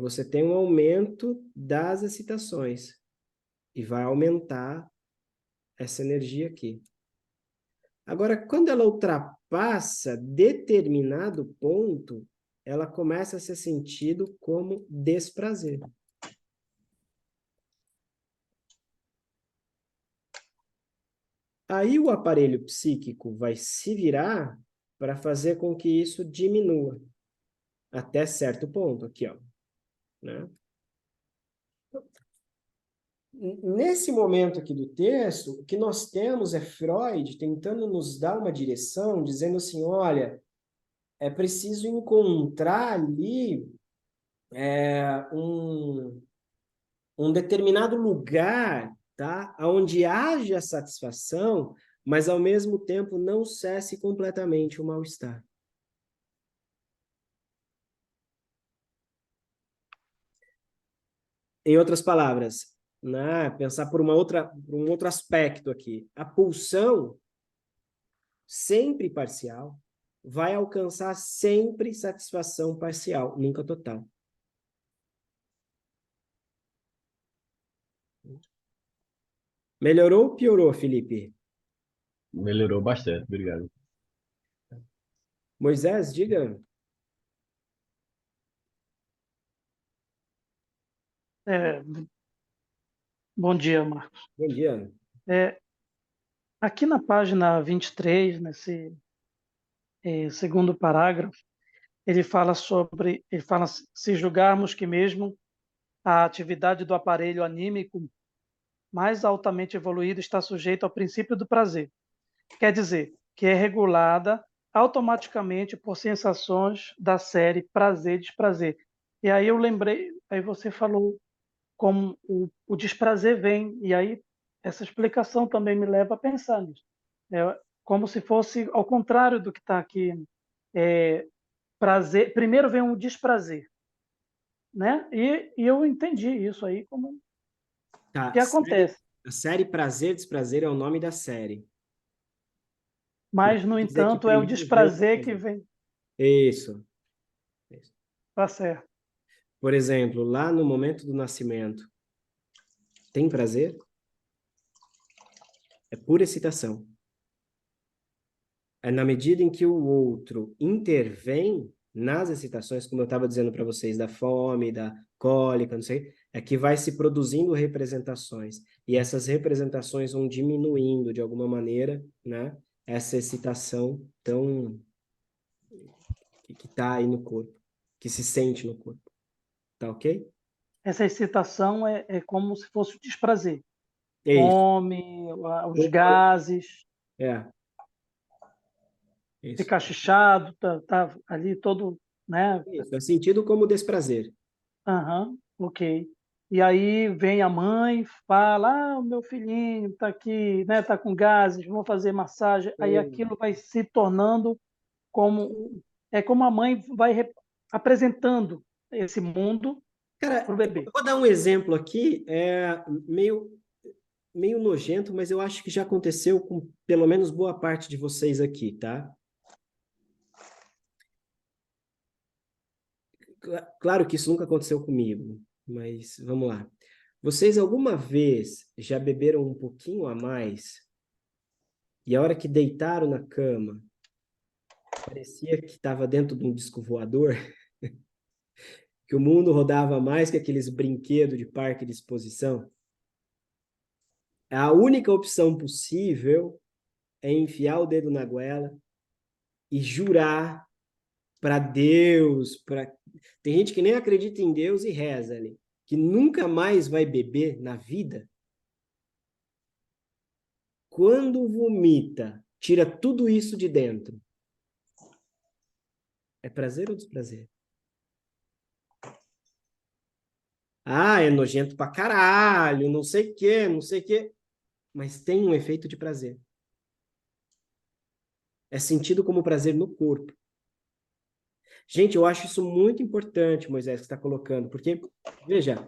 Speaker 1: você tem um aumento das excitações e vai aumentar essa energia aqui. Agora, quando ela ultrapassa determinado ponto, ela começa a ser sentido como desprazer. Aí o aparelho psíquico vai se virar para fazer com que isso diminua até certo ponto, aqui, ó, né? Nesse momento aqui do texto, o que nós temos é Freud tentando nos dar uma direção, dizendo assim, olha, é preciso encontrar ali um determinado lugar, tá? Onde haja satisfação, mas ao mesmo tempo não cesse completamente o mal-estar. Em outras palavras, né? Pensar por um outro aspecto aqui. A pulsão, sempre parcial, vai alcançar sempre satisfação parcial, nunca total. Melhorou ou piorou, Felipe?
Speaker 2: Melhorou bastante, obrigado.
Speaker 1: Moisés, diga.
Speaker 6: É, bom dia, Marcos.
Speaker 1: Bom dia.
Speaker 6: É, aqui na página 23, nesse segundo parágrafo, ele fala se julgarmos que mesmo a atividade do aparelho anímico mais altamente evoluído está sujeita ao princípio do prazer. Quer dizer, que é regulada automaticamente por sensações da série prazer e desprazer. E aí eu lembrei, aí você falou como o desprazer vem, e aí essa explicação também me leva a pensar nisso. É como se fosse ao contrário do que está aqui. Prazer, primeiro vem um desprazer, né? E eu entendi isso aí como
Speaker 1: Tá,
Speaker 6: que acontece.
Speaker 1: a série Prazer e Desprazer é o nome da série. Mas
Speaker 6: Mas, no
Speaker 1: quer dizer que
Speaker 6: entanto, é o
Speaker 1: primeiro vem o
Speaker 6: desprazer que
Speaker 1: desprazer.
Speaker 6: vem.
Speaker 1: Isso.
Speaker 6: Tá certo.
Speaker 1: Por exemplo, lá no momento do nascimento, tem prazer? É pura excitação. É na medida em que o outro intervém nas excitações, como eu estava dizendo para vocês, da fome, da cólica, não sei, é que vai se produzindo representações. E essas representações vão diminuindo, de alguma maneira, né? Essa excitação tão que está aí no corpo, que se sente no corpo. Tá ok?
Speaker 6: Essa excitação é como se fosse o desprazer.
Speaker 1: É isso.
Speaker 6: Fome, os gases,
Speaker 1: É, isso.
Speaker 6: ficar chichado, tá ali todo, né?
Speaker 1: Isso. É sentido como desprazer.
Speaker 6: Aham, ok. E aí vem a mãe, fala, o meu filhinho está aqui, né? Tá com gases, vamos fazer massagem. Aí aquilo vai se tornando como como a mãe vai apresentando esse mundo
Speaker 1: Cara,
Speaker 6: para o bebê.
Speaker 1: eu vou dar um exemplo aqui, meio nojento, mas eu acho que já aconteceu com pelo menos boa parte de vocês aqui, tá? Claro que isso nunca aconteceu comigo, mas vamos lá. Vocês alguma vez já beberam um pouquinho a mais e a hora que deitaram na cama, parecia que estava dentro de um disco voador, que o mundo rodava mais que aqueles brinquedos de parque de exposição? A única opção possível é enfiar o dedo na goela e jurar para Deus, tem gente que nem acredita em Deus e reza ali, que nunca mais vai beber na vida. Quando vomita, tira tudo isso de dentro. É prazer ou desprazer? Ah, é nojento pra caralho, não sei o quê, não sei o quê. Mas tem um efeito de prazer. É sentido como prazer no corpo. Gente, eu acho isso muito importante, Moisés, que está colocando, porque, veja,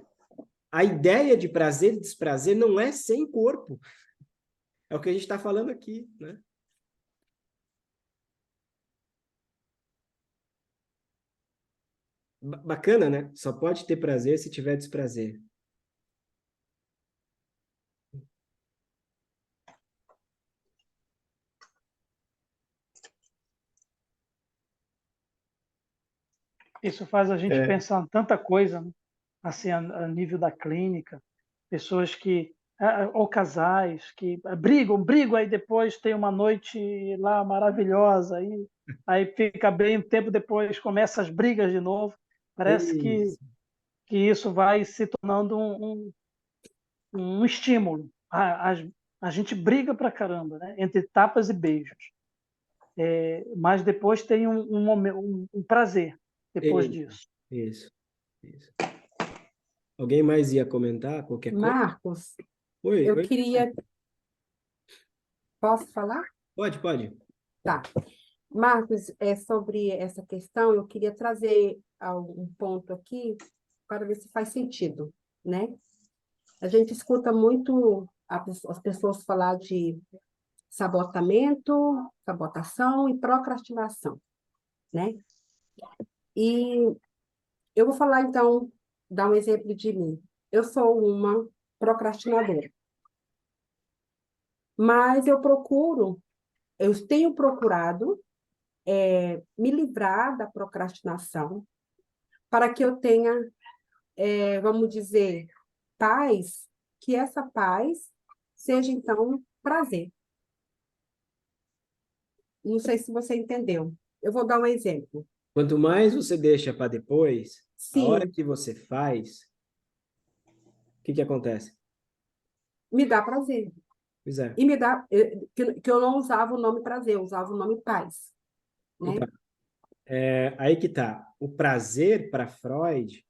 Speaker 1: a ideia de prazer e desprazer não é sem corpo. É o que a gente está falando aqui, né? Bacana, né? Só pode ter prazer se tiver desprazer.
Speaker 6: Isso faz a gente
Speaker 2: É,
Speaker 6: pensar em tanta coisa, né? Assim, a nível da clínica, pessoas que ou casais que brigam, aí depois tem uma noite lá maravilhosa, aí fica bem, um tempo depois começa as brigas de novo. Parece
Speaker 1: Isso,
Speaker 6: que isso vai se tornando um estímulo. A gente briga pra caramba, né? Entre tapas e beijos. Mas depois tem um prazer depois
Speaker 1: isso,
Speaker 6: disso.
Speaker 1: isso, isso. Alguém mais ia comentar qualquer coisa?
Speaker 7: Marcos,
Speaker 1: Oi,
Speaker 7: eu
Speaker 1: oi.
Speaker 7: queria. Posso falar?
Speaker 1: Pode, pode.
Speaker 7: Tá. Marcos, sobre essa questão, eu queria trazer um ponto aqui para ver se faz sentido, né? A gente escuta muito as pessoas falar de sabotamento, sabotação e procrastinação. né? E eu vou falar, então, dar um exemplo de mim. Eu sou uma procrastinadora, mas eu tenho procurado me livrar da procrastinação para que eu tenha, vamos dizer, paz, que essa paz seja, então, prazer. Não sei se você entendeu. Eu vou dar um exemplo.
Speaker 1: Quanto mais você deixa para depois, a hora
Speaker 7: Sim,
Speaker 1: que você faz, o que que acontece?
Speaker 7: me dá prazer.
Speaker 1: Pois é.
Speaker 7: E me dá, que eu não usava o nome prazer, eu usava o nome paz, né?
Speaker 1: Então, aí que tá. O prazer para Freud,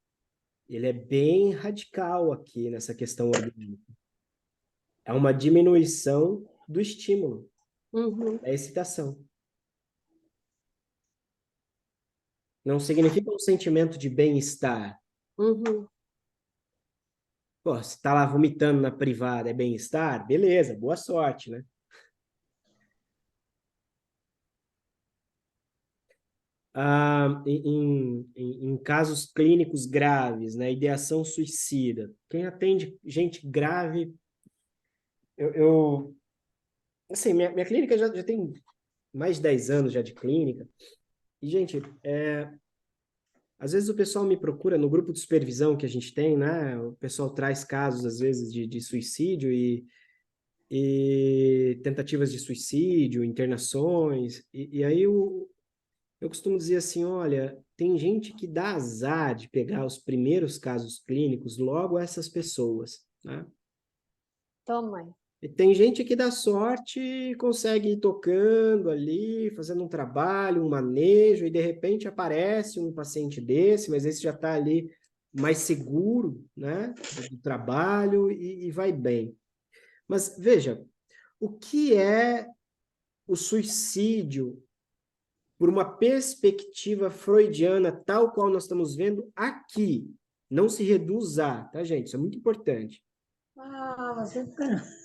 Speaker 1: ele é bem radical aqui nessa questão orgânica. É uma diminuição do estímulo,
Speaker 7: Uhum,
Speaker 1: da excitação. Não significa um sentimento de bem-estar.
Speaker 7: uhum,
Speaker 1: Pô, se tá lá vomitando na privada, é bem-estar? Beleza, boa sorte, né? Em casos clínicos graves, né? Ideação suicida. Quem atende gente grave, assim, minha clínica já tem mais de 10 anos já de clínica. E, gente, às vezes o pessoal me procura no grupo de supervisão que a gente tem, né? O pessoal traz casos, às vezes, de suicídio e tentativas de suicídio, internações. E aí eu costumo dizer assim, olha, tem gente que dá azar de pegar os primeiros casos clínicos logo essas pessoas, né?
Speaker 7: Toma.
Speaker 1: E tem gente que dá sorte e consegue ir tocando ali, fazendo um trabalho, um manejo, e de repente aparece um paciente desse, mas esse já está ali mais seguro, né, do trabalho e vai bem. Mas veja, o que é o suicídio por uma perspectiva freudiana, tal qual nós estamos vendo aqui? Não se reduz a, tá, gente? Isso é muito importante.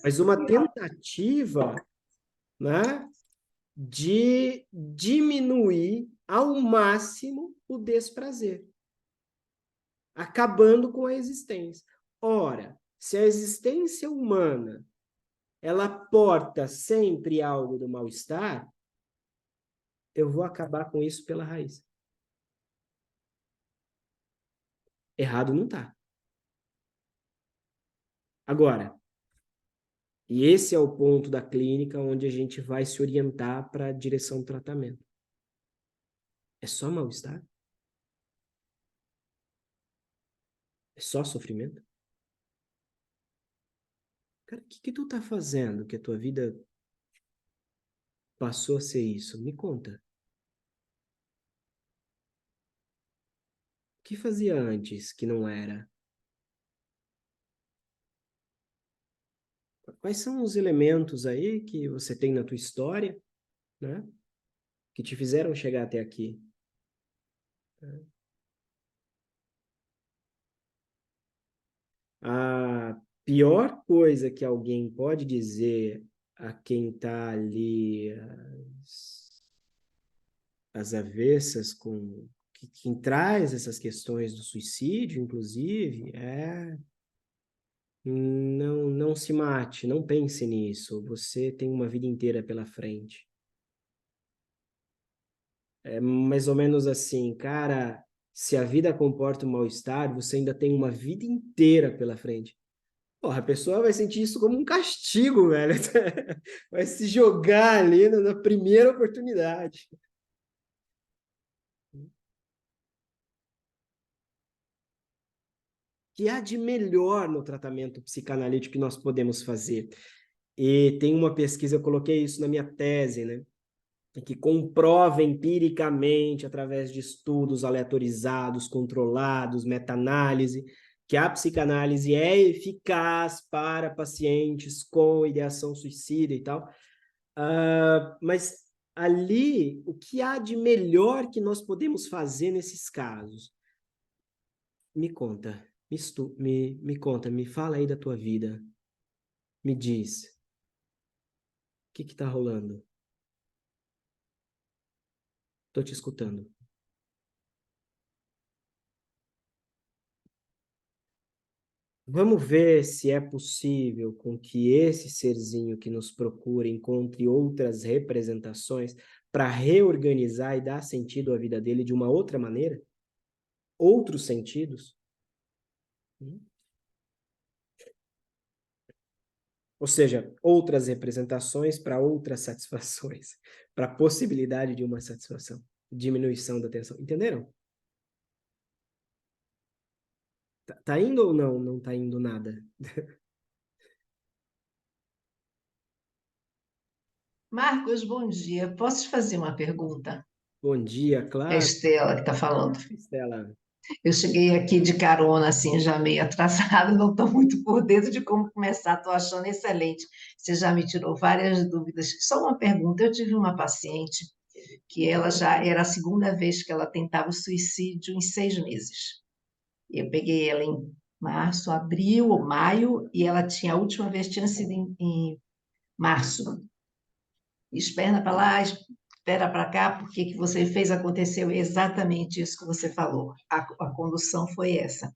Speaker 1: Mas uma tentativa, né, de diminuir ao máximo o desprazer, acabando com a existência. Ora, se a existência humana ela porta sempre algo do mal-estar, eu vou acabar com isso pela raiz. Errado não está. Agora, e esse é o ponto da clínica onde a gente vai se orientar para a direção do tratamento. É só mal-estar? É só sofrimento? Cara, o que tu tá fazendo que a tua vida passou a ser isso? Me conta. O que fazia antes que não era? Quais são os elementos aí que você tem na tua história, né? Que te fizeram chegar até aqui? A pior coisa que alguém pode dizer a quem está ali às avessas com quem traz essas questões do suicídio, inclusive, não se mate, não pense nisso. Você tem uma vida inteira pela frente. É mais ou menos assim, cara, se a vida comporta um mal-estar, você ainda tem uma vida inteira pela frente. Porra, a pessoa vai sentir isso como um castigo, velho. Vai se jogar ali na primeira oportunidade. O que há de melhor no tratamento psicanalítico que nós podemos fazer? E tem uma pesquisa, eu coloquei isso na minha tese, né? Que comprova empiricamente, através de estudos aleatorizados, controlados, meta-análise, que a psicanálise é eficaz para pacientes com ideação suicida e tal. Mas ali, o que há de melhor que nós podemos fazer nesses casos? Me conta, me conta, me fala aí da tua vida. Me diz, o que está rolando? Estou te escutando. Vamos ver se é possível com que esse serzinho que nos procura encontre outras representações para reorganizar e dar sentido à vida dele de uma outra maneira? Outros sentidos? Ou seja, outras representações para outras satisfações, para a possibilidade de uma satisfação, diminuição da tensão. Entenderam? Tá indo ou não? Não tá indo nada.
Speaker 8: Marcos, bom dia. Posso te fazer uma pergunta?
Speaker 1: Bom dia,
Speaker 8: É a
Speaker 1: claro.
Speaker 8: Estela que está falando.
Speaker 1: Estela,
Speaker 8: Eu cheguei aqui de carona, assim, já meio atrasada, não estou muito por dentro de como começar. Estou achando excelente. Você já me tirou várias dúvidas. Só uma pergunta. Eu tive uma paciente que ela já era a segunda vez que ela tentava o suicídio em 6 meses. Eu peguei ela em março, abril ou maio, e ela tinha, a última vez tinha sido em março. Esperna para lá, espera para cá, porque que você fez aconteceu exatamente isso que você falou. A condução foi essa.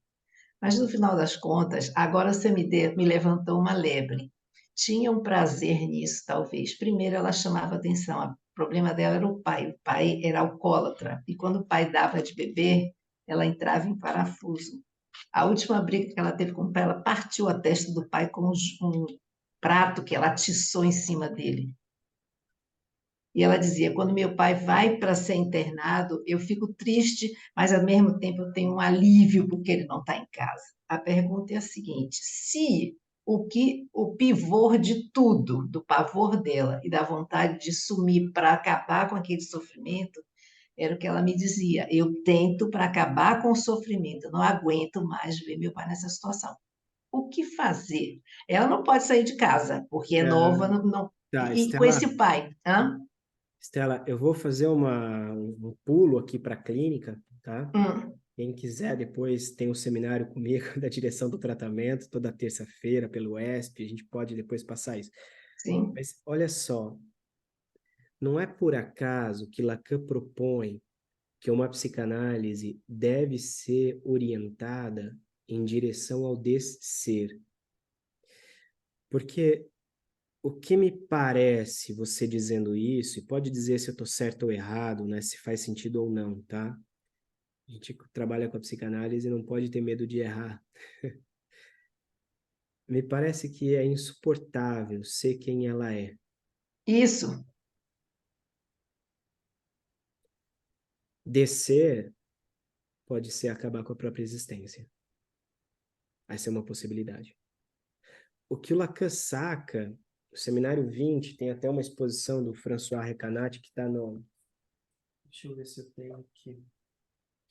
Speaker 8: Mas no final das contas, agora você me levantou uma lebre. Tinha um prazer nisso, talvez. Primeiro, ela chamava atenção. O problema dela era o pai. O pai era alcoólatra. E quando o pai dava de beber, ela entrava em parafuso. A última briga que ela teve com o pai, ela partiu a testa do pai com um prato que ela atiçou em cima dele. E ela dizia: quando meu pai vai para ser internado, eu fico triste, mas ao mesmo tempo eu tenho um alívio porque ele não está em casa. A pergunta é a seguinte: se o pivô de tudo, do pavor dela e da vontade de sumir para acabar com aquele sofrimento, era o que ela me dizia: eu tento para acabar com o sofrimento, não aguento mais ver meu pai nessa situação. O que fazer? Ela não pode sair de casa, porque é nova,
Speaker 1: tá,
Speaker 8: e com esse pai. Hã?
Speaker 1: Estela, eu vou fazer um pulo aqui para a clínica, tá? Quem quiser, depois tem um seminário comigo da direção do tratamento, toda terça-feira, pelo ESP, a gente pode depois passar isso.
Speaker 8: Sim.
Speaker 1: Mas olha só, não é por acaso que Lacan propõe que uma psicanálise deve ser orientada em direção ao desser. Porque o que me parece, você dizendo isso, e pode dizer se eu estou certo ou errado, né, se faz sentido ou não, tá? A gente trabalha com a psicanálise e não pode ter medo de errar. Me parece que é insuportável ser quem ela é.
Speaker 8: Isso.
Speaker 1: Descer pode ser acabar com a própria existência. Essa é uma possibilidade. O que o Lacan saca, o Seminário 20, tem até uma exposição do François Recanati que está no... Deixa eu ver se eu tenho aqui.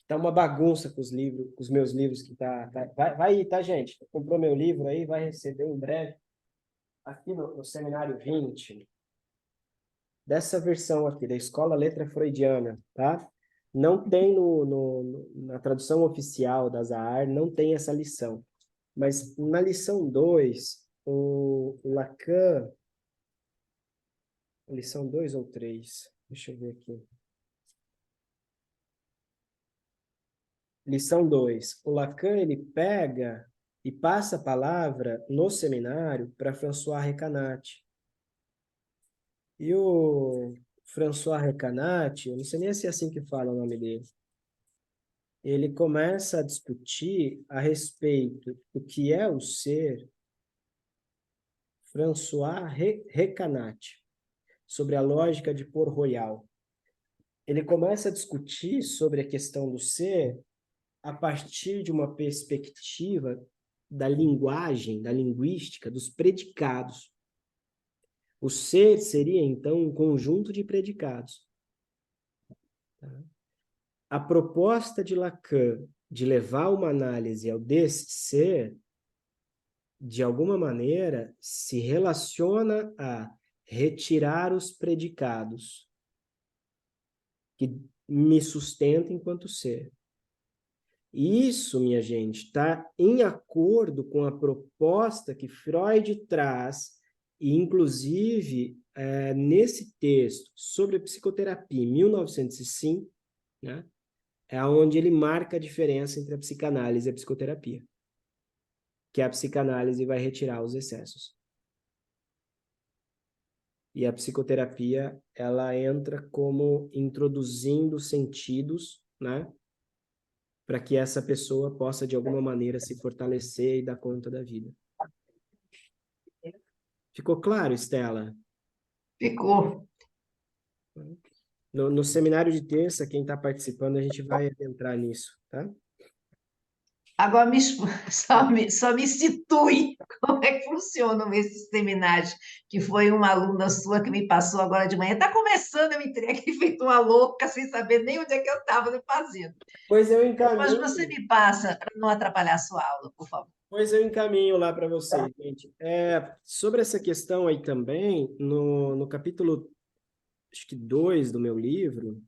Speaker 1: Tá uma bagunça com os livros, com os meus livros que vai aí, tá, gente? Comprou meu livro aí, vai receber em breve. Aqui no Seminário 20, dessa versão aqui, da Escola Letra Freudiana, tá? Não tem na tradução oficial da Zahar, não tem essa lição. Mas na lição 2, o Lacan... Lição 2 ou 3? Deixa eu ver aqui. Lição 2. O Lacan, ele pega e passa a palavra no seminário para François Recanati. E o François Recanati, eu não sei nem se é assim que fala o nome dele, ele começa a discutir a respeito do que é o ser François Recanati, sobre a lógica de Port-Royal. Ele começa a discutir sobre a questão do ser a partir de uma perspectiva da linguagem, da linguística, dos predicados. O ser seria, então, um conjunto de predicados. Tá? A proposta de Lacan de levar uma análise ao desser, de alguma maneira, se relaciona a retirar os predicados que me sustentam enquanto ser. Isso, minha gente, está em acordo com a proposta que Freud traz E, inclusive, nesse texto sobre a psicoterapia, em 1905, né, é onde ele marca a diferença entre a psicanálise e a psicoterapia, que a psicanálise vai retirar os excessos. E a psicoterapia, ela entra como introduzindo sentidos, né, para que essa pessoa possa, de alguma maneira, se fortalecer e dar conta da vida. Ficou claro, Estela?
Speaker 8: Ficou.
Speaker 1: No seminário de terça, quem está participando, a gente vai entrar nisso, tá?
Speaker 8: Agora só me situe como é que funcionam esses seminários, que foi uma aluna sua que me passou agora de manhã. Está começando, eu entrei aqui feito uma louca, sem saber nem onde é que eu estava fazendo.
Speaker 1: Pois eu
Speaker 8: Mas
Speaker 1: encaminho.
Speaker 8: você me passa para não atrapalhar a sua aula, por favor.
Speaker 1: Pois eu encaminho lá para vocês, gente. Sobre essa questão aí também, no capítulo, acho que 2 do meu livro,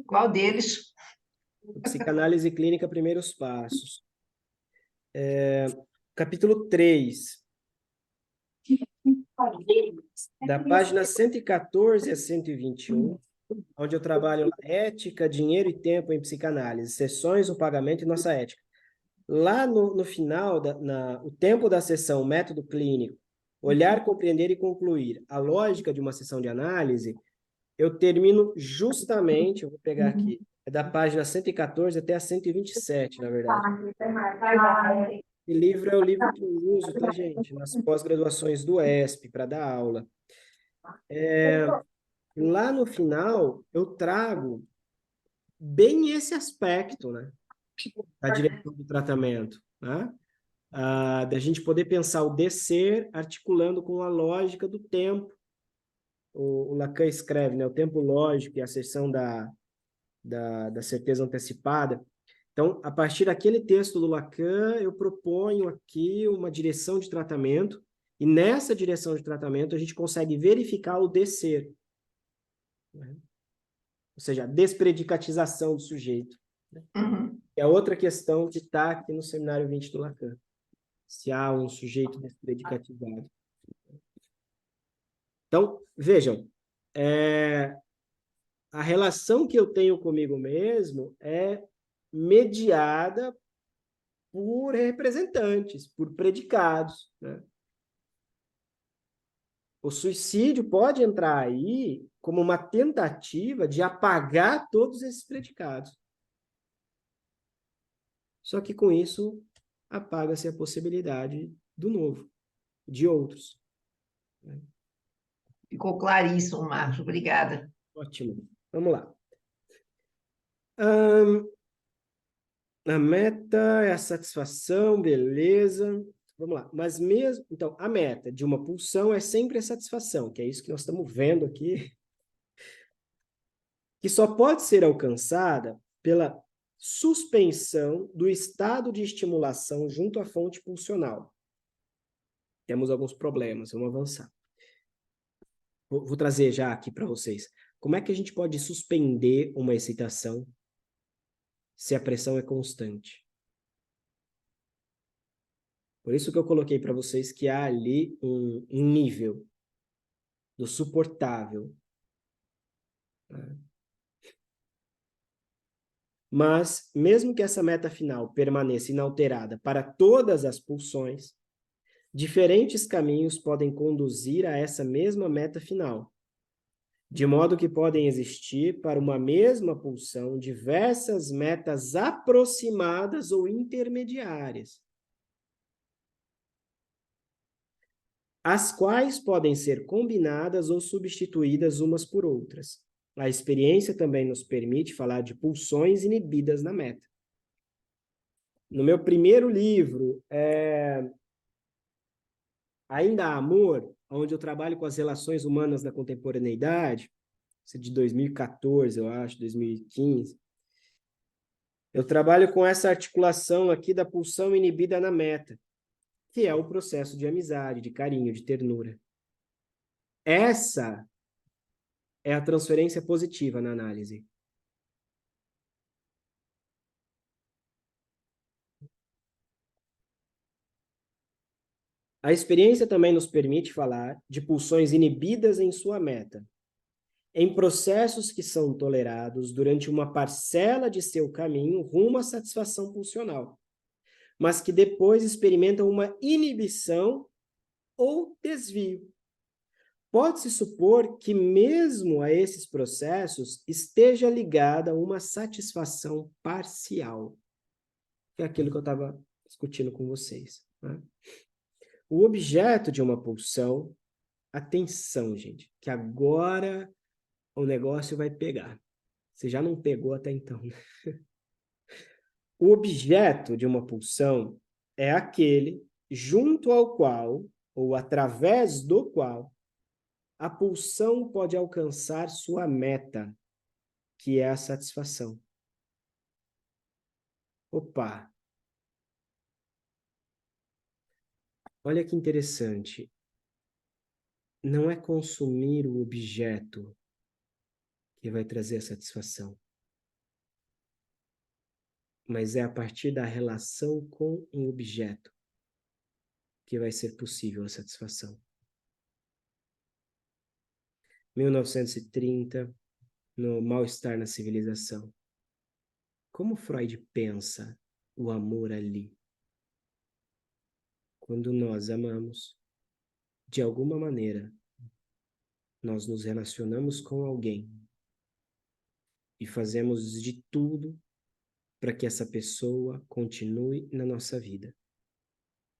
Speaker 8: Qual deles?
Speaker 1: Psicanálise Clínica, Primeiros Passos. Capítulo 3, da página 114 a 121, onde eu trabalho ética, dinheiro e tempo em psicanálise, sessões, o pagamento e nossa ética. Lá no final, o tempo da sessão, método clínico, olhar, compreender e concluir a lógica de uma sessão de análise, eu termino justamente, eu vou pegar aqui, é da página 114 até a 127, na verdade. Esse livro é o livro que eu uso, tá, gente? Nas pós-graduações do ESP, para dar aula. Lá no final, eu trago bem esse aspecto, né? Da direção do tratamento, né? Da gente poder pensar o descer articulando com a lógica do tempo. O Lacan escreve, né? O tempo lógico e a seção da certeza antecipada. Então, a partir daquele texto do Lacan, eu proponho aqui uma direção de tratamento, e nessa direção de tratamento a gente consegue verificar o descer, né? Ou seja, a despredicatização do sujeito.
Speaker 8: Uhum.
Speaker 1: É outra questão que está aqui no seminário 20 do Lacan. Se há um sujeito despredicatizado. Então, vejam, a relação que eu tenho comigo mesmo é mediada por representantes, por predicados, né? O suicídio pode entrar aí como uma tentativa de apagar todos esses predicados. Só que com isso apaga-se a possibilidade do novo, de outros.
Speaker 8: Ficou claríssimo, Marcos. Obrigada.
Speaker 1: Ótimo. Vamos lá. A meta é a satisfação, beleza. Vamos lá. Mas mesmo... Então, a meta de uma pulsão é sempre a satisfação, que é isso que nós estamos vendo aqui, que só pode ser alcançada pela suspensão do estado de estimulação junto à fonte pulsional. Temos alguns problemas, vamos avançar. Vou trazer já aqui para vocês. Como é que a gente pode suspender uma excitação se a pressão é constante? Por isso que eu coloquei para vocês que há ali um nível do suportável. Mas, mesmo que essa meta final permaneça inalterada para todas as pulsões, diferentes caminhos podem conduzir a essa mesma meta final, de modo que podem existir para uma mesma pulsão diversas metas aproximadas ou intermediárias, as quais podem ser combinadas ou substituídas umas por outras. A experiência também nos permite falar de pulsões inibidas na meta. No meu primeiro livro, Ainda há Amor, onde eu trabalho com as relações humanas na contemporaneidade, isso é de 2014, eu acho, 2015, eu trabalho com essa articulação aqui da pulsão inibida na meta, que é o processo de amizade, de carinho, de ternura. Essa é a transferência positiva na análise. A experiência também nos permite falar de pulsões inibidas em sua meta, em processos que são tolerados durante uma parcela de seu caminho rumo à satisfação pulsional, mas que depois experimentam uma inibição ou desvio. Pode-se supor que mesmo a esses processos esteja ligada uma satisfação parcial, que é aquilo que eu estava discutindo com vocês, né? O objeto de uma pulsão, atenção, gente, que agora o negócio vai pegar. Você já não pegou até então, né? O objeto de uma pulsão é aquele junto ao qual, ou através do qual, a pulsão pode alcançar sua meta, que é a satisfação. Opa! Olha que interessante. Não é consumir o objeto que vai trazer a satisfação, mas é a partir da relação com o objeto que vai ser possível a satisfação. 1930, no Mal-Estar na Civilização. Como Freud pensa o amor ali? Quando nós amamos, de alguma maneira, nós nos relacionamos com alguém e fazemos de tudo para que essa pessoa continue na nossa vida.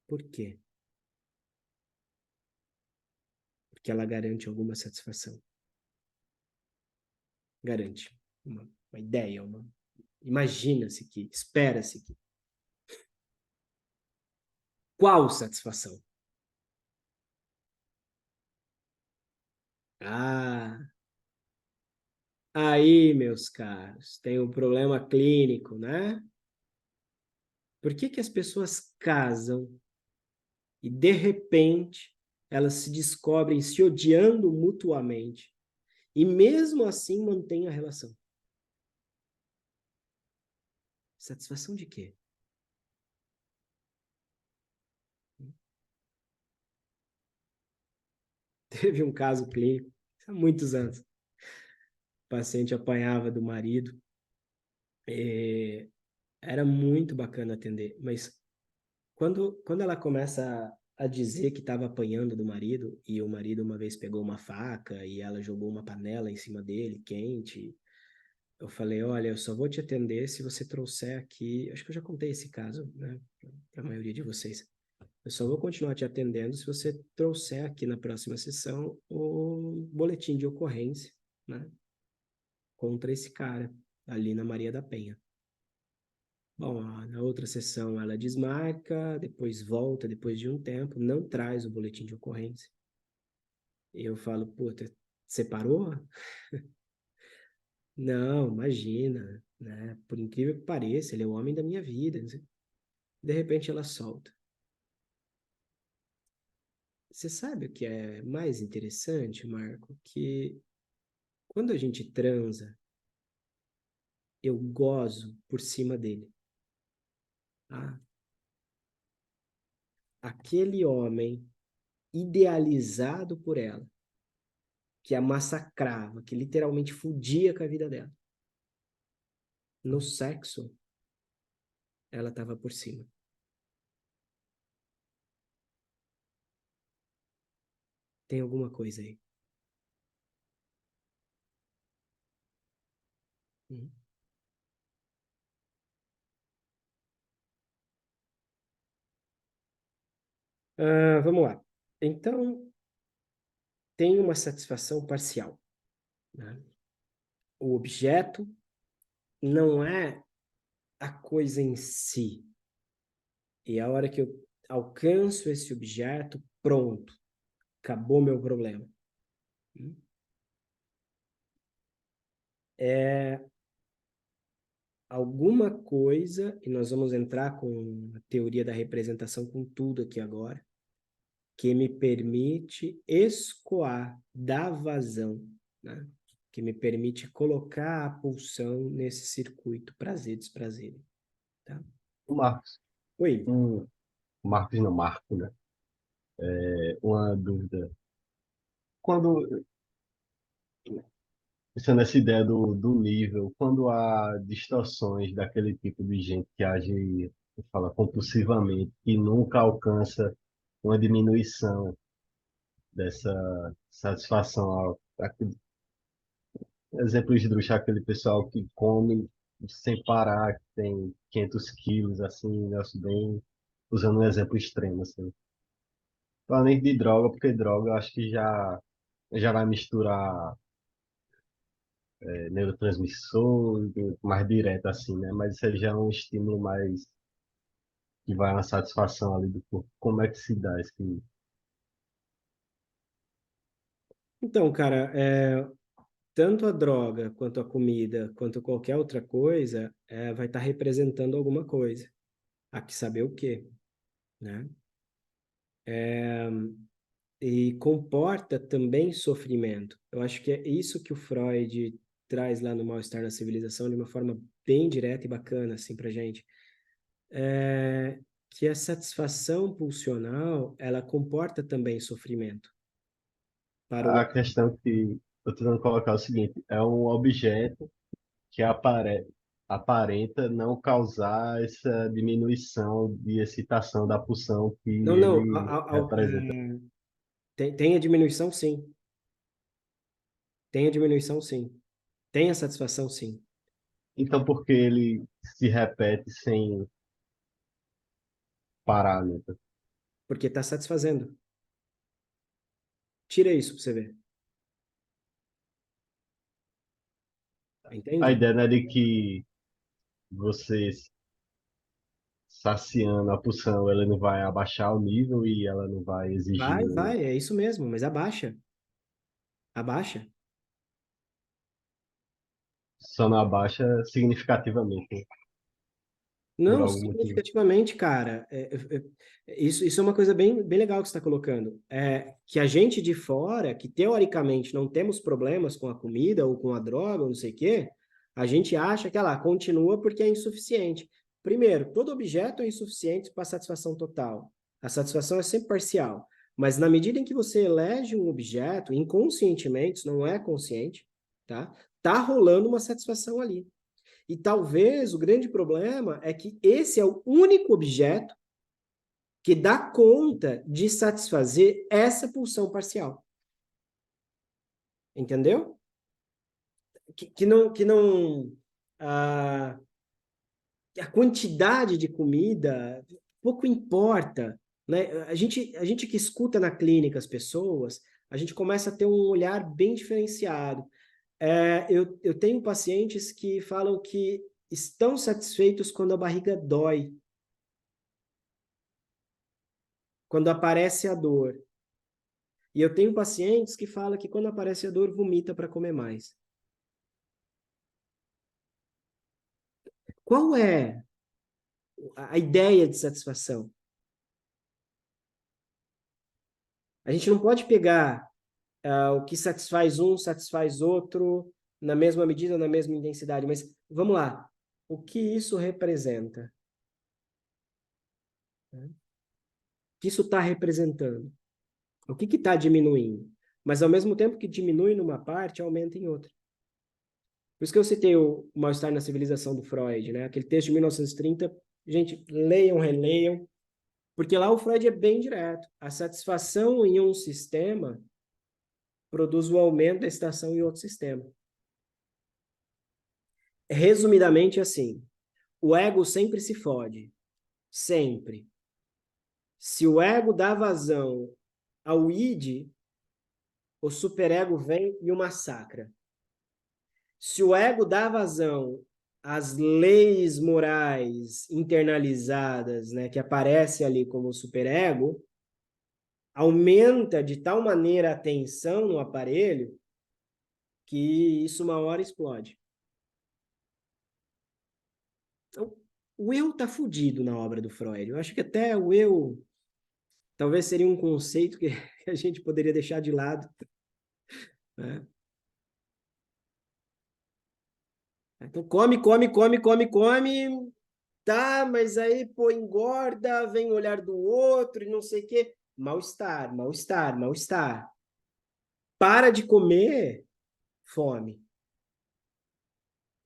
Speaker 1: Por quê? Porque ela garante alguma satisfação. Garante uma ideia, imagina-se que, espera-se que. Qual satisfação? Aí, meus caros, tem um problema clínico, né? Por que que as pessoas casam e, de repente, elas se descobrem se odiando mutuamente e, mesmo assim, mantêm a relação? Satisfação de quê? Teve um caso clínico, há muitos anos. O paciente apanhava do marido. Era muito bacana atender, mas quando ela começa a dizer que estava apanhando do marido, e o marido uma vez pegou uma faca e ela jogou uma panela em cima dele, quente, eu falei, olha, eu só vou te atender se você trouxer aqui, acho que eu já contei esse caso, né, para a maioria de vocês. Eu só vou continuar te atendendo se você trouxer aqui na próxima sessão o boletim de ocorrência, né, contra esse cara, ali na Maria da Penha. Bom, na outra sessão ela desmarca, depois volta depois de um tempo, não traz o boletim de ocorrência. Eu falo, puta, separou? Não, imagina, né? Por incrível que pareça, ele é o homem da minha vida. De repente ela solta. Você sabe o que é mais interessante, Marco? Que quando a gente transa, eu gozo por cima dele. Ah, aquele homem idealizado por ela, que a massacrava, que literalmente fudia com a vida dela. No sexo, ela estava por cima. Tem alguma coisa aí. Vamos lá. Então, tem uma satisfação parcial, né? O objeto não é a coisa em si. E a hora que eu alcanço esse objeto, pronto, acabou meu problema. É alguma coisa, e nós vamos entrar com a teoria da representação com tudo aqui agora, que me permite escoar, dar vazão, né? Que me permite colocar a pulsão nesse circuito prazer-desprazer. Tá?
Speaker 2: O Marcos,
Speaker 1: Oi.
Speaker 2: Marcos não, Marco, né? Uma dúvida. Quando, pensando nessa ideia do nível, quando há distorções daquele tipo de gente que age, fala compulsivamente, e nunca alcança uma diminuição dessa satisfação, exemplo esdrúxulo, aquele pessoal que come sem parar, que tem 500 quilos, assim, negócio bem, usando um exemplo extremo, assim. Falando de droga, porque droga eu acho que já vai misturar neurotransmissor, mais direto assim, né? Mas isso aí já é um estímulo mais que vai uma satisfação ali do corpo. Como é que se dá esse...
Speaker 1: Então, cara, tanto a droga, quanto a comida, quanto qualquer outra coisa, vai estar representando alguma coisa. Há que saber o quê, né? E comporta também sofrimento. Eu acho que é isso que o Freud traz lá no Mal-Estar na Civilização de uma forma bem direta e bacana, assim, pra gente. Que a satisfação pulsional, ela comporta também sofrimento para o...
Speaker 2: A questão que eu estou tentando colocar é o seguinte, é um objeto que aparenta não causar essa diminuição de excitação da pulsão que
Speaker 1: Não, não,
Speaker 2: ele representa.
Speaker 1: tem a diminuição, sim. Tem a diminuição, sim. Tem a satisfação, sim.
Speaker 2: Então, por que ele se repete sem parâmetro?
Speaker 1: Porque está satisfazendo. Tira isso para você ver.
Speaker 2: A
Speaker 1: Entende?
Speaker 2: ideia não é de que você saciando a pulsão, ela não vai abaixar o nível e ela não vai exigir,
Speaker 1: Vai, é isso mesmo, mas abaixa. Abaixa.
Speaker 2: só não abaixa significativamente, por
Speaker 1: Não,
Speaker 2: algum motivo.
Speaker 1: significativamente, cara. Isso é uma coisa bem legal que você está colocando. Que a gente de fora, que teoricamente não temos problemas com a comida ou com a droga ou não sei o quê, a gente acha que ela continua porque é insuficiente. Primeiro, todo objeto é insuficiente para satisfação total. A satisfação é sempre parcial. Mas na medida em que você elege um objeto, inconscientemente, isso não é consciente, tá? Tá rolando uma satisfação ali. E talvez o grande problema é que esse é o único objeto que dá conta de satisfazer essa pulsão parcial. Entendeu? A, a quantidade de comida pouco importa, né? A gente que escuta na clínica as pessoas, a gente começa a ter um olhar bem diferenciado. Eu tenho pacientes que falam que estão satisfeitos quando a barriga dói, quando aparece a dor. E eu tenho pacientes que falam que quando aparece a dor, vomita para comer mais. Qual é a ideia de satisfação? A gente não pode pegar o que satisfaz um, satisfaz outro, na mesma medida, na mesma intensidade, mas vamos lá. O que isso representa? O que isso está representando? O que está diminuindo? Mas ao mesmo tempo que diminui numa parte, aumenta em outra. Por isso que eu citei o Mal-Estar na Civilização do Freud, né? Aquele texto de 1930. Gente, leiam, releiam, porque lá o Freud é bem direto. A satisfação em um sistema produz o aumento da excitação em outro sistema. Resumidamente assim, o ego sempre se fode. Sempre. Se o ego dá vazão ao id, o superego vem e o massacra. Se o ego dá vazão às leis morais internalizadas, né, que aparece ali como superego, aumenta de tal maneira a tensão no aparelho que isso uma hora explode. Então, o eu está fudido na obra do Freud. Eu acho que até o eu talvez seria um conceito que a gente poderia deixar de lado, né? Então, come, come, come, come, come, tá, mas aí, pô, engorda, vem o olhar do outro e não sei o quê. mal-estar, mal-estar, mal-estar. Para de comer, fome.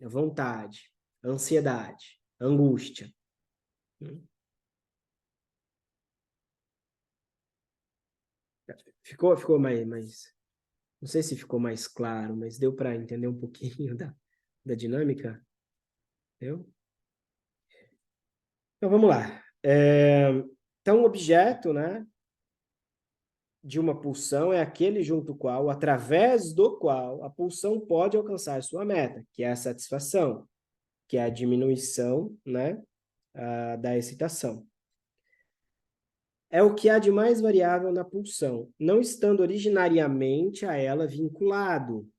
Speaker 1: A vontade, a ansiedade, a angústia. Ficou mais... Não sei se ficou mais claro, mas deu para entender um pouquinho da dinâmica? Entendeu? Então, vamos lá. Então, o objeto, né, de uma pulsão é aquele junto qual, através do qual, a pulsão pode alcançar sua meta, que é a satisfação, que é a diminuição, né, da excitação. É o que há de mais variável na pulsão, não estando originariamente a ela vinculado,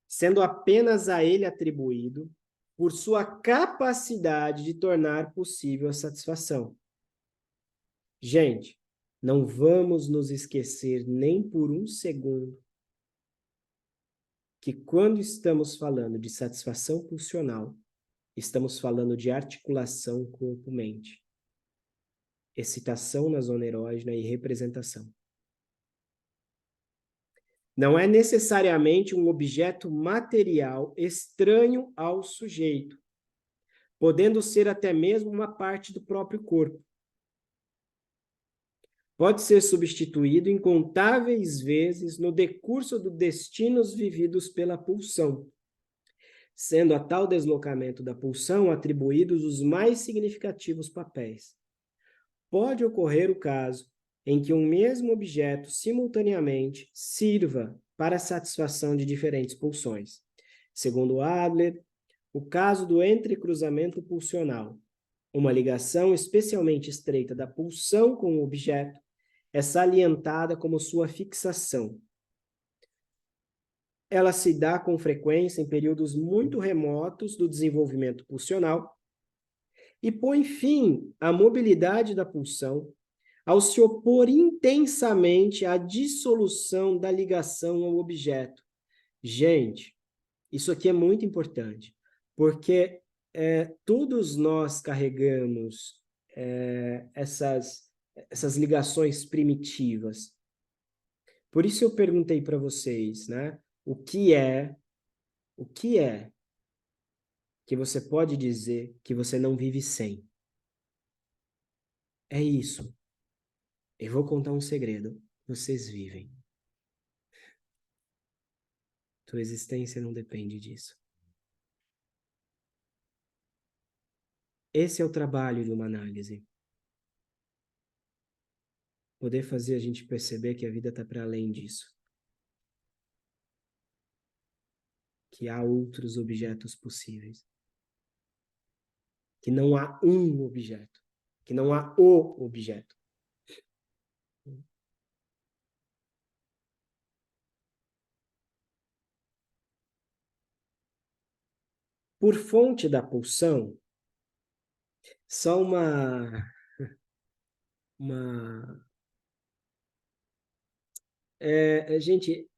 Speaker 1: sendo apenas a ele atribuído por sua capacidade de tornar possível a satisfação. Gente, não vamos nos esquecer nem por um segundo que quando estamos falando de satisfação pulsional, estamos falando de articulação corpo-mente, excitação na zona erógena e representação. Não é necessariamente um objeto material estranho ao sujeito, podendo ser até mesmo uma parte do próprio corpo. Pode ser substituído incontáveis vezes no decurso dos destinos vividos pela pulsão, sendo a tal deslocamento da pulsão atribuídos os mais significativos papéis. Pode ocorrer o caso em que um mesmo objeto simultaneamente sirva para a satisfação de diferentes pulsões. Segundo Adler, o caso do entrecruzamento pulsional, uma ligação especialmente estreita da pulsão com o objeto, é salientada como sua fixação. Ela se dá com frequência em períodos muito remotos do desenvolvimento pulsional e põe fim à mobilidade da pulsão ao se opor intensamente à dissolução da ligação ao objeto. Gente, isso aqui é muito importante, porque todos nós carregamos essas ligações primitivas. Por isso eu perguntei para vocês, né? O que é que você pode dizer que você não vive sem? É isso. Eu vou contar um segredo. Vocês vivem. Tua existência não depende disso. Esse é o trabalho de uma análise. Poder fazer a gente perceber que a vida está para além disso. Que há outros objetos possíveis. Que não há um objeto. Que não há o objeto. Por fonte da pulsão, só gente,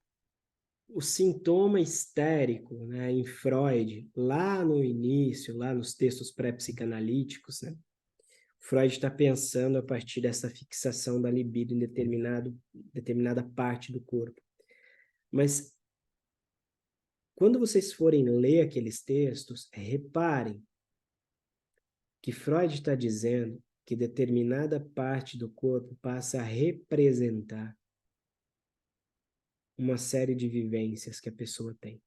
Speaker 1: o sintoma histérico, né, em Freud, lá no início, lá nos textos pré-psicanalíticos, né, Freud está pensando a partir dessa fixação da libido em determinada parte do corpo. Mas, quando vocês forem ler aqueles textos, reparem que Freud está dizendo que determinada parte do corpo passa a representar uma série de vivências que a pessoa tem,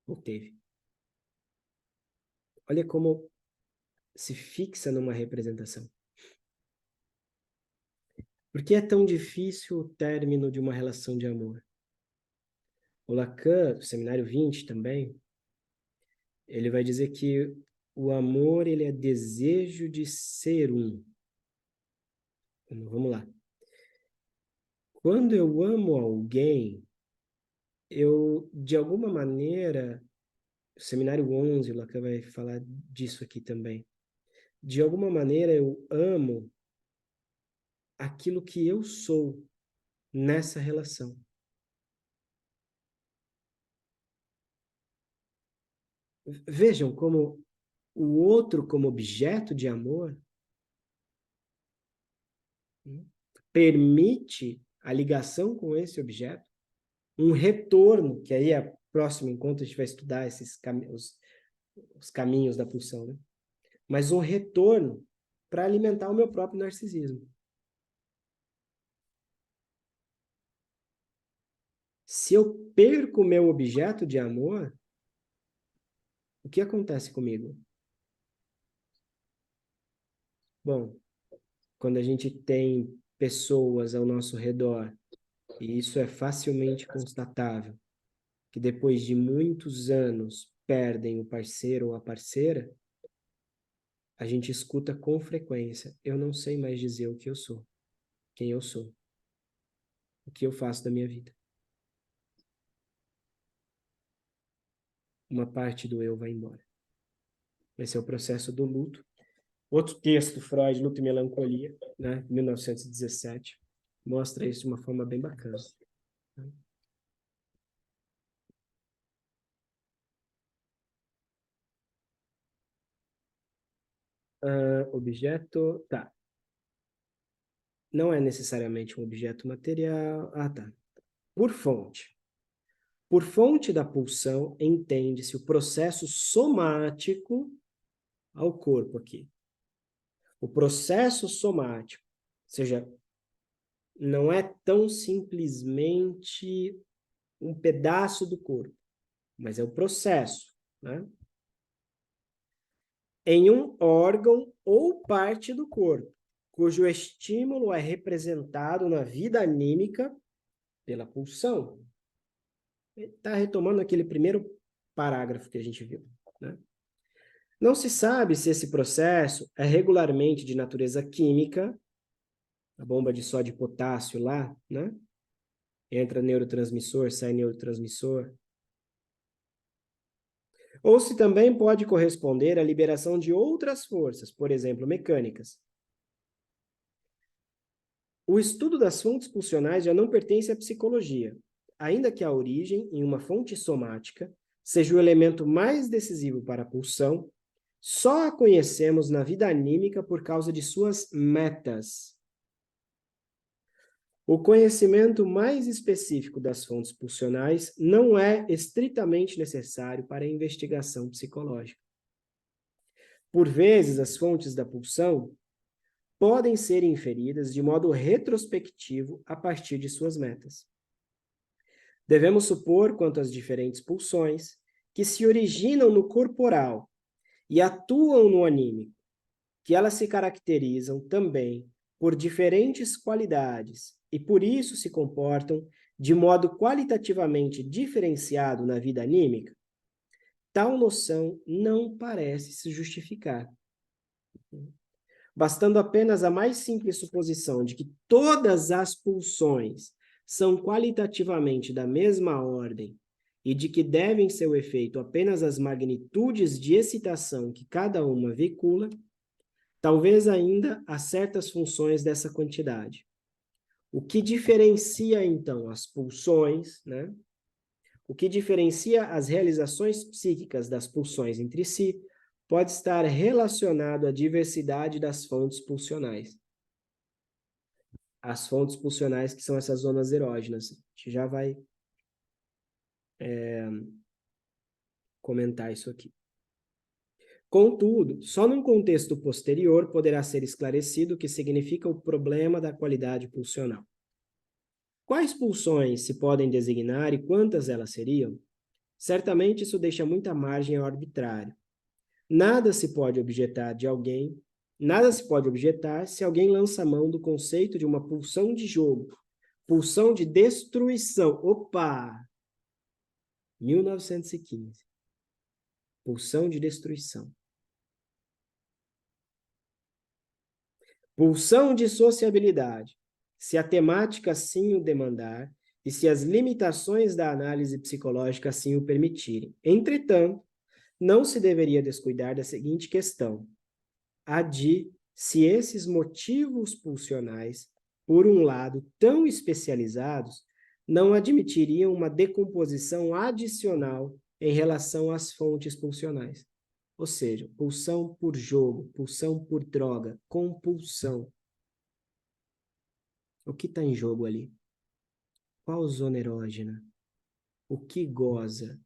Speaker 1: ou teve. Olha como se fixa numa representação. Por que é tão difícil o término de uma relação de amor? O Lacan, do Seminário 20 também, ele vai dizer que o amor, ele é desejo de ser um. Vamos lá. Quando eu amo alguém, eu, de alguma maneira, o Seminário 11, o Lacan vai falar disso aqui também. De alguma maneira, eu amo aquilo que eu sou nessa relação. Vejam como o outro como objeto de amor permite a ligação com esse objeto, um retorno, que aí é próximo encontro a gente vai estudar os caminhos da pulsão, né? Mas um retorno para alimentar o meu próprio narcisismo. Se eu perco o meu objeto de amor, o que acontece comigo? Bom, quando a gente tem pessoas ao nosso redor, e isso é facilmente constatável, que depois de muitos anos perdem o parceiro ou a parceira, a gente escuta com frequência: eu não sei mais dizer o que eu sou, quem eu sou, o que eu faço da minha vida. Uma parte do eu vai embora. Esse é o processo do luto. Outro texto, Freud, Luto e Melancolia, né, 1917, mostra isso de uma forma bem bacana. Objeto, tá. Não é necessariamente um objeto material. Ah, tá. Por fonte. Por fonte da pulsão, entende-se o processo somático ao corpo aqui. O processo somático, ou seja, não é tão simplesmente um pedaço do corpo, mas é o processo, né? Em um órgão ou parte do corpo, cujo estímulo é representado na vida anímica pela pulsão. Está retomando aquele primeiro parágrafo que a gente viu, né? Não se sabe se esse processo é regularmente de natureza química, a bomba de sódio e potássio lá, né? Entra neurotransmissor, sai neurotransmissor. Ou se também pode corresponder à liberação de outras forças, por exemplo, mecânicas. O estudo das fontes pulsionais já não pertence à psicologia, ainda que a origem, em uma fonte somática, seja o elemento mais decisivo para a pulsão, só a conhecemos na vida anímica por causa de suas metas. O conhecimento mais específico das fontes pulsionais não é estritamente necessário para a investigação psicológica. Por vezes, as fontes da pulsão podem ser inferidas de modo retrospectivo a partir de suas metas. Devemos supor, quanto às diferentes pulsões, que se originam no corporal e atuam no anímico, que elas se caracterizam também por diferentes qualidades e por isso se comportam de modo qualitativamente diferenciado na vida anímica, tal noção não parece se justificar. Bastando apenas a mais simples suposição de que todas as pulsões são qualitativamente da mesma ordem e de que devem seu efeito apenas as magnitudes de excitação que cada uma veicula, talvez ainda há certas funções dessa quantidade. O que diferencia, então, as pulsões, né? O que diferencia as realizações psíquicas das pulsões entre si pode estar relacionado à diversidade das fontes pulsionais. As fontes pulsionais que são essas zonas erógenas. A gente já vai comentar isso aqui. Contudo, só num contexto posterior poderá ser esclarecido o que significa o problema da qualidade pulsional. Quais pulsões se podem designar e quantas elas seriam? Certamente isso deixa muita margem ao arbitrário. Nada se pode objetar se alguém lança a mão do conceito de uma pulsão de jogo, pulsão de destruição. Opa! 1915. Pulsão de destruição. Pulsão de sociabilidade, se a temática assim o demandar e se as limitações da análise psicológica assim o permitirem. Entretanto, não se deveria descuidar da seguinte questão: a de se esses motivos pulsionais, por um lado, tão especializados, não admitiriam uma decomposição adicional em relação às fontes pulsionais. Ou seja, pulsão por jogo, pulsão por droga, compulsão. O que está em jogo ali? Qual zona erógena? O que goza?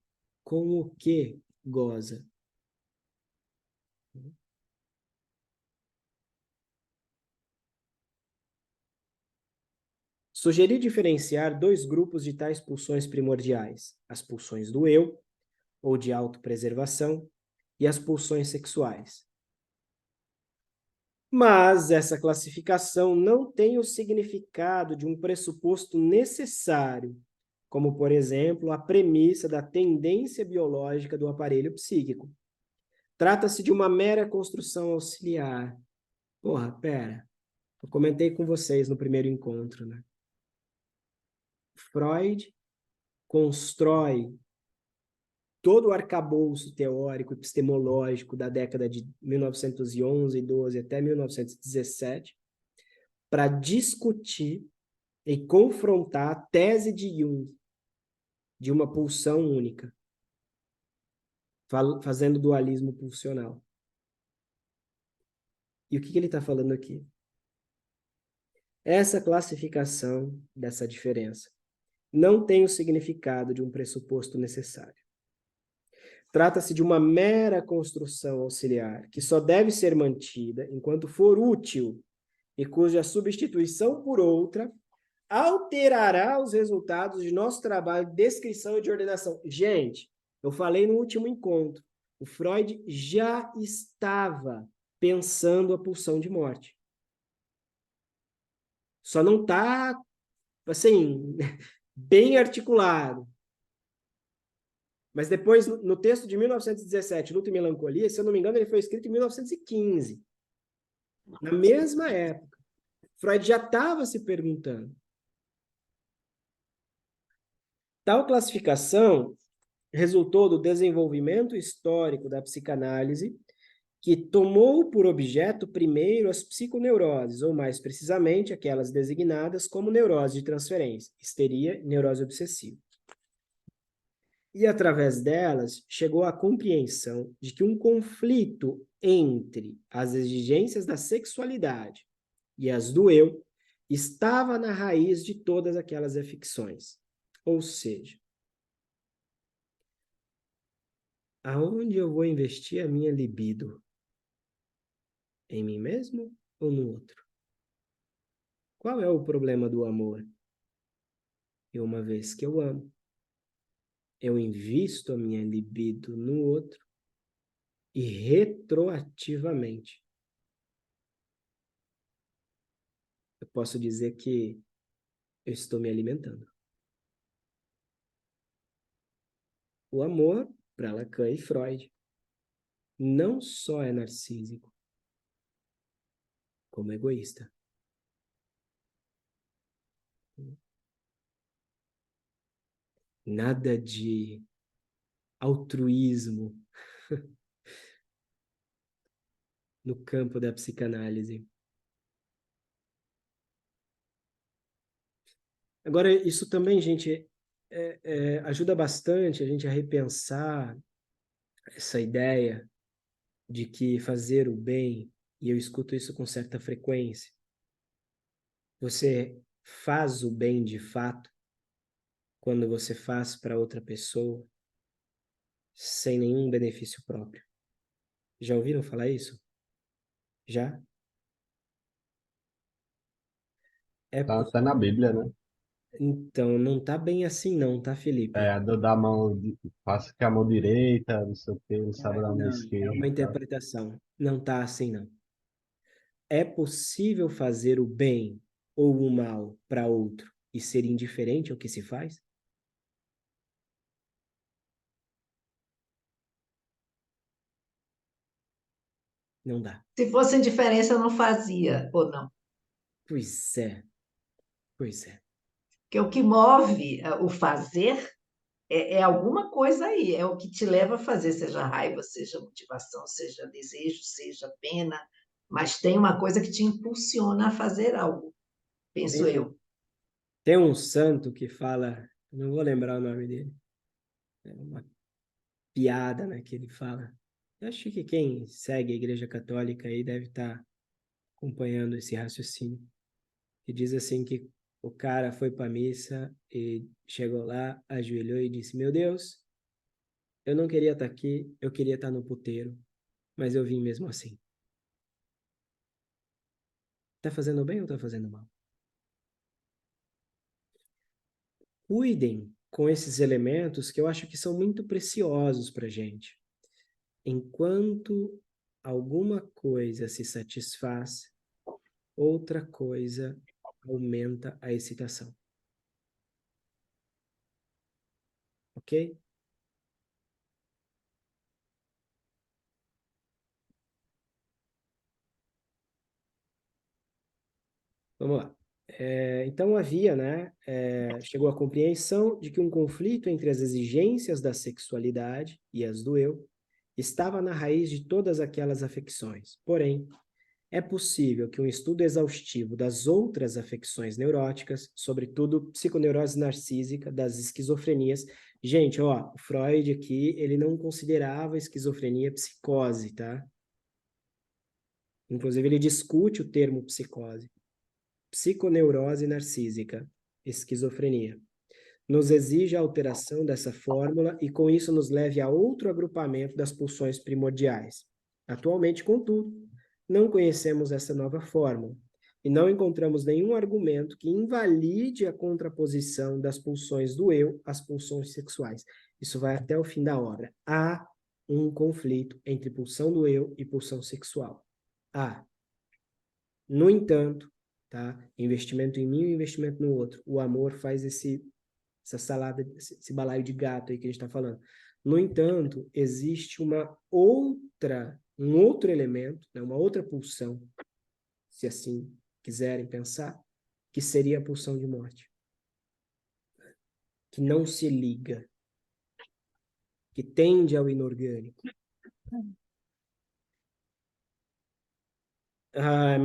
Speaker 1: Com o que goza? Sugeri diferenciar dois grupos de tais pulsões primordiais: as pulsões do eu, ou de autopreservação, e as pulsões sexuais. Mas essa classificação não tem o significado de um pressuposto necessário, como, por exemplo, a premissa da tendência biológica do aparelho psíquico. Trata-se de uma mera construção auxiliar. Porra, pera. Eu comentei com vocês no primeiro encontro, né? Freud constrói todo o arcabouço teórico epistemológico da década de 1911 e 12 até 1917 para discutir e confrontar a tese de Jung de uma pulsão única, fazendo dualismo pulsional. E o que ele está falando aqui? Essa classificação dessa diferença não tem o significado de um pressuposto necessário. Trata-se de uma mera construção auxiliar, que só deve ser mantida enquanto for útil e cuja substituição por outra alterará os resultados de nosso trabalho de descrição e de ordenação. Gente, eu falei no último encontro, o Freud já estava pensando a pulsão de morte. Só não está, assim, bem articulado. Mas depois, no texto de 1917, Luto e Melancolia, se eu não me engano, ele foi escrito em 1915. Na mesma época. Freud já estava se perguntando. Tal classificação resultou do desenvolvimento histórico da psicanálise, que tomou por objeto primeiro as psiconeuroses, ou mais precisamente aquelas designadas como neurose de transferência, histeria e neurose obsessiva. E, através delas, chegou à compreensão de que um conflito entre as exigências da sexualidade e as do eu estava na raiz de todas aquelas afecções. Ou seja, aonde eu vou investir a minha libido? Em mim mesmo ou no outro? Qual é o problema do amor? E uma vez que eu amo, eu invisto a minha libido no outro e retroativamente eu posso dizer que eu estou me alimentando. O amor, para Lacan e Freud, não só é narcísico, como egoísta. Nada de altruísmo no campo da psicanálise. Agora, isso também, gente, ajuda bastante a gente a repensar essa ideia de que fazer o bem, e eu escuto isso com certa frequência, você faz o bem de fato quando você faz para outra pessoa sem nenhum benefício próprio. Já ouviram falar isso? Já?
Speaker 2: Tá na Bíblia, né?
Speaker 1: Então, não tá bem assim não, tá, Felipe?
Speaker 2: É, da mão, faça com a mão direita, não sei o quê, não sabe da mão
Speaker 1: Não, é
Speaker 2: esquerda.
Speaker 1: uma interpretação. Não tá assim, não. É possível fazer o bem ou o mal para outro e ser indiferente ao que se faz? Não dá.
Speaker 8: Se fosse indiferença, eu não fazia, ou não.
Speaker 1: Pois é, pois é.
Speaker 8: Porque o que move o fazer é alguma coisa aí, é o que te leva a fazer, seja raiva, seja motivação, seja desejo, seja pena, mas tem uma coisa que te impulsiona a fazer algo, penso eu.
Speaker 1: Tem um santo que fala, não vou lembrar o nome dele, é uma piada, né, que ele fala. Eu acho que quem segue a Igreja Católica aí deve estar acompanhando esse raciocínio. que diz assim que o cara foi para a missa e chegou lá, ajoelhou e disse: Meu Deus, eu não queria estar aqui, eu queria estar no puteiro, mas eu vim mesmo assim. Tá fazendo bem ou tá fazendo mal? Cuidem com esses elementos que eu acho que são muito preciosos para a gente. Enquanto alguma coisa se satisfaz, outra coisa aumenta a excitação. Ok? Vamos lá. Então havia, né, chegou à compreensão de que um conflito entre as exigências da sexualidade e as do eu estava na raiz de todas aquelas afecções. Porém, é possível que um estudo exaustivo das outras afecções neuróticas, sobretudo psiconeurose narcísica, das esquizofrenias. Gente, ó, o Freud aqui, ele não considerava a esquizofrenia psicose, tá? Inclusive, ele discute o termo psicose. Psiconeurose narcísica, esquizofrenia. Nos exige a alteração dessa fórmula e com isso nos leve a outro agrupamento das pulsões primordiais. Atualmente, contudo, não conhecemos essa nova fórmula e não encontramos nenhum argumento que invalide a contraposição das pulsões do eu às pulsões sexuais. Isso vai até o fim da obra. Há um conflito entre pulsão do eu e pulsão sexual. Há. No entanto, tá? Investimento em mim e investimento no outro. O amor faz essa salada, esse balaio de gato aí que a gente está falando. No entanto, existe um outro elemento, né, uma outra pulsão, se assim quiserem pensar, que seria a pulsão de morte. Que não se liga, que tende ao inorgânico.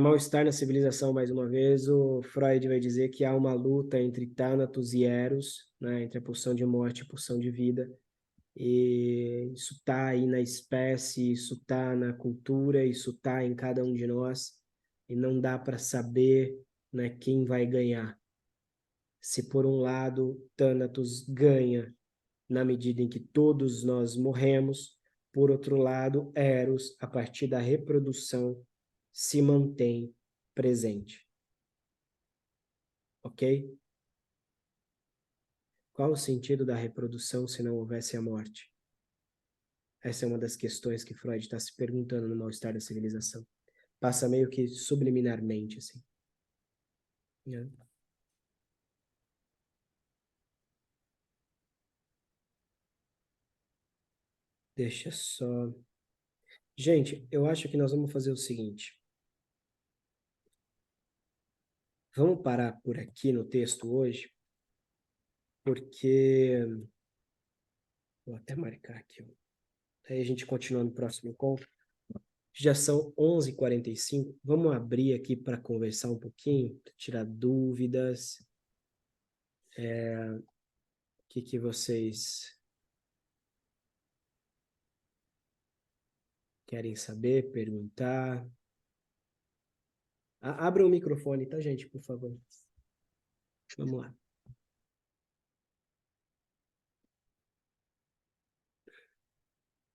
Speaker 1: Mal-estar na civilização, mais uma vez, o Freud vai dizer que há uma luta entre Thanatos e Eros, né, entre a pulsão de morte e a pulsão de vida, e isso está aí na espécie, isso está na cultura, isso está em cada um de nós, e não dá para saber, né, quem vai ganhar. Se por um lado Thanatos ganha na medida em que todos nós morremos, por outro lado, Eros, a partir da reprodução, se mantém presente. Ok? Qual o sentido da reprodução se não houvesse a morte? Essa é uma das questões que Freud está se perguntando no Mal-Estar da Civilização. Passa meio que subliminarmente, assim. Né? Deixa só... Gente, eu acho que nós vamos fazer o seguinte. Vamos parar por aqui no texto hoje, porque... Vou até marcar aqui. Aí a gente continua no próximo encontro. Já são 11h45. Vamos abrir aqui para conversar um pouquinho, tirar dúvidas. O que vocês querem saber, perguntar? Abra o microfone, tá, gente, por favor. Vamos lá.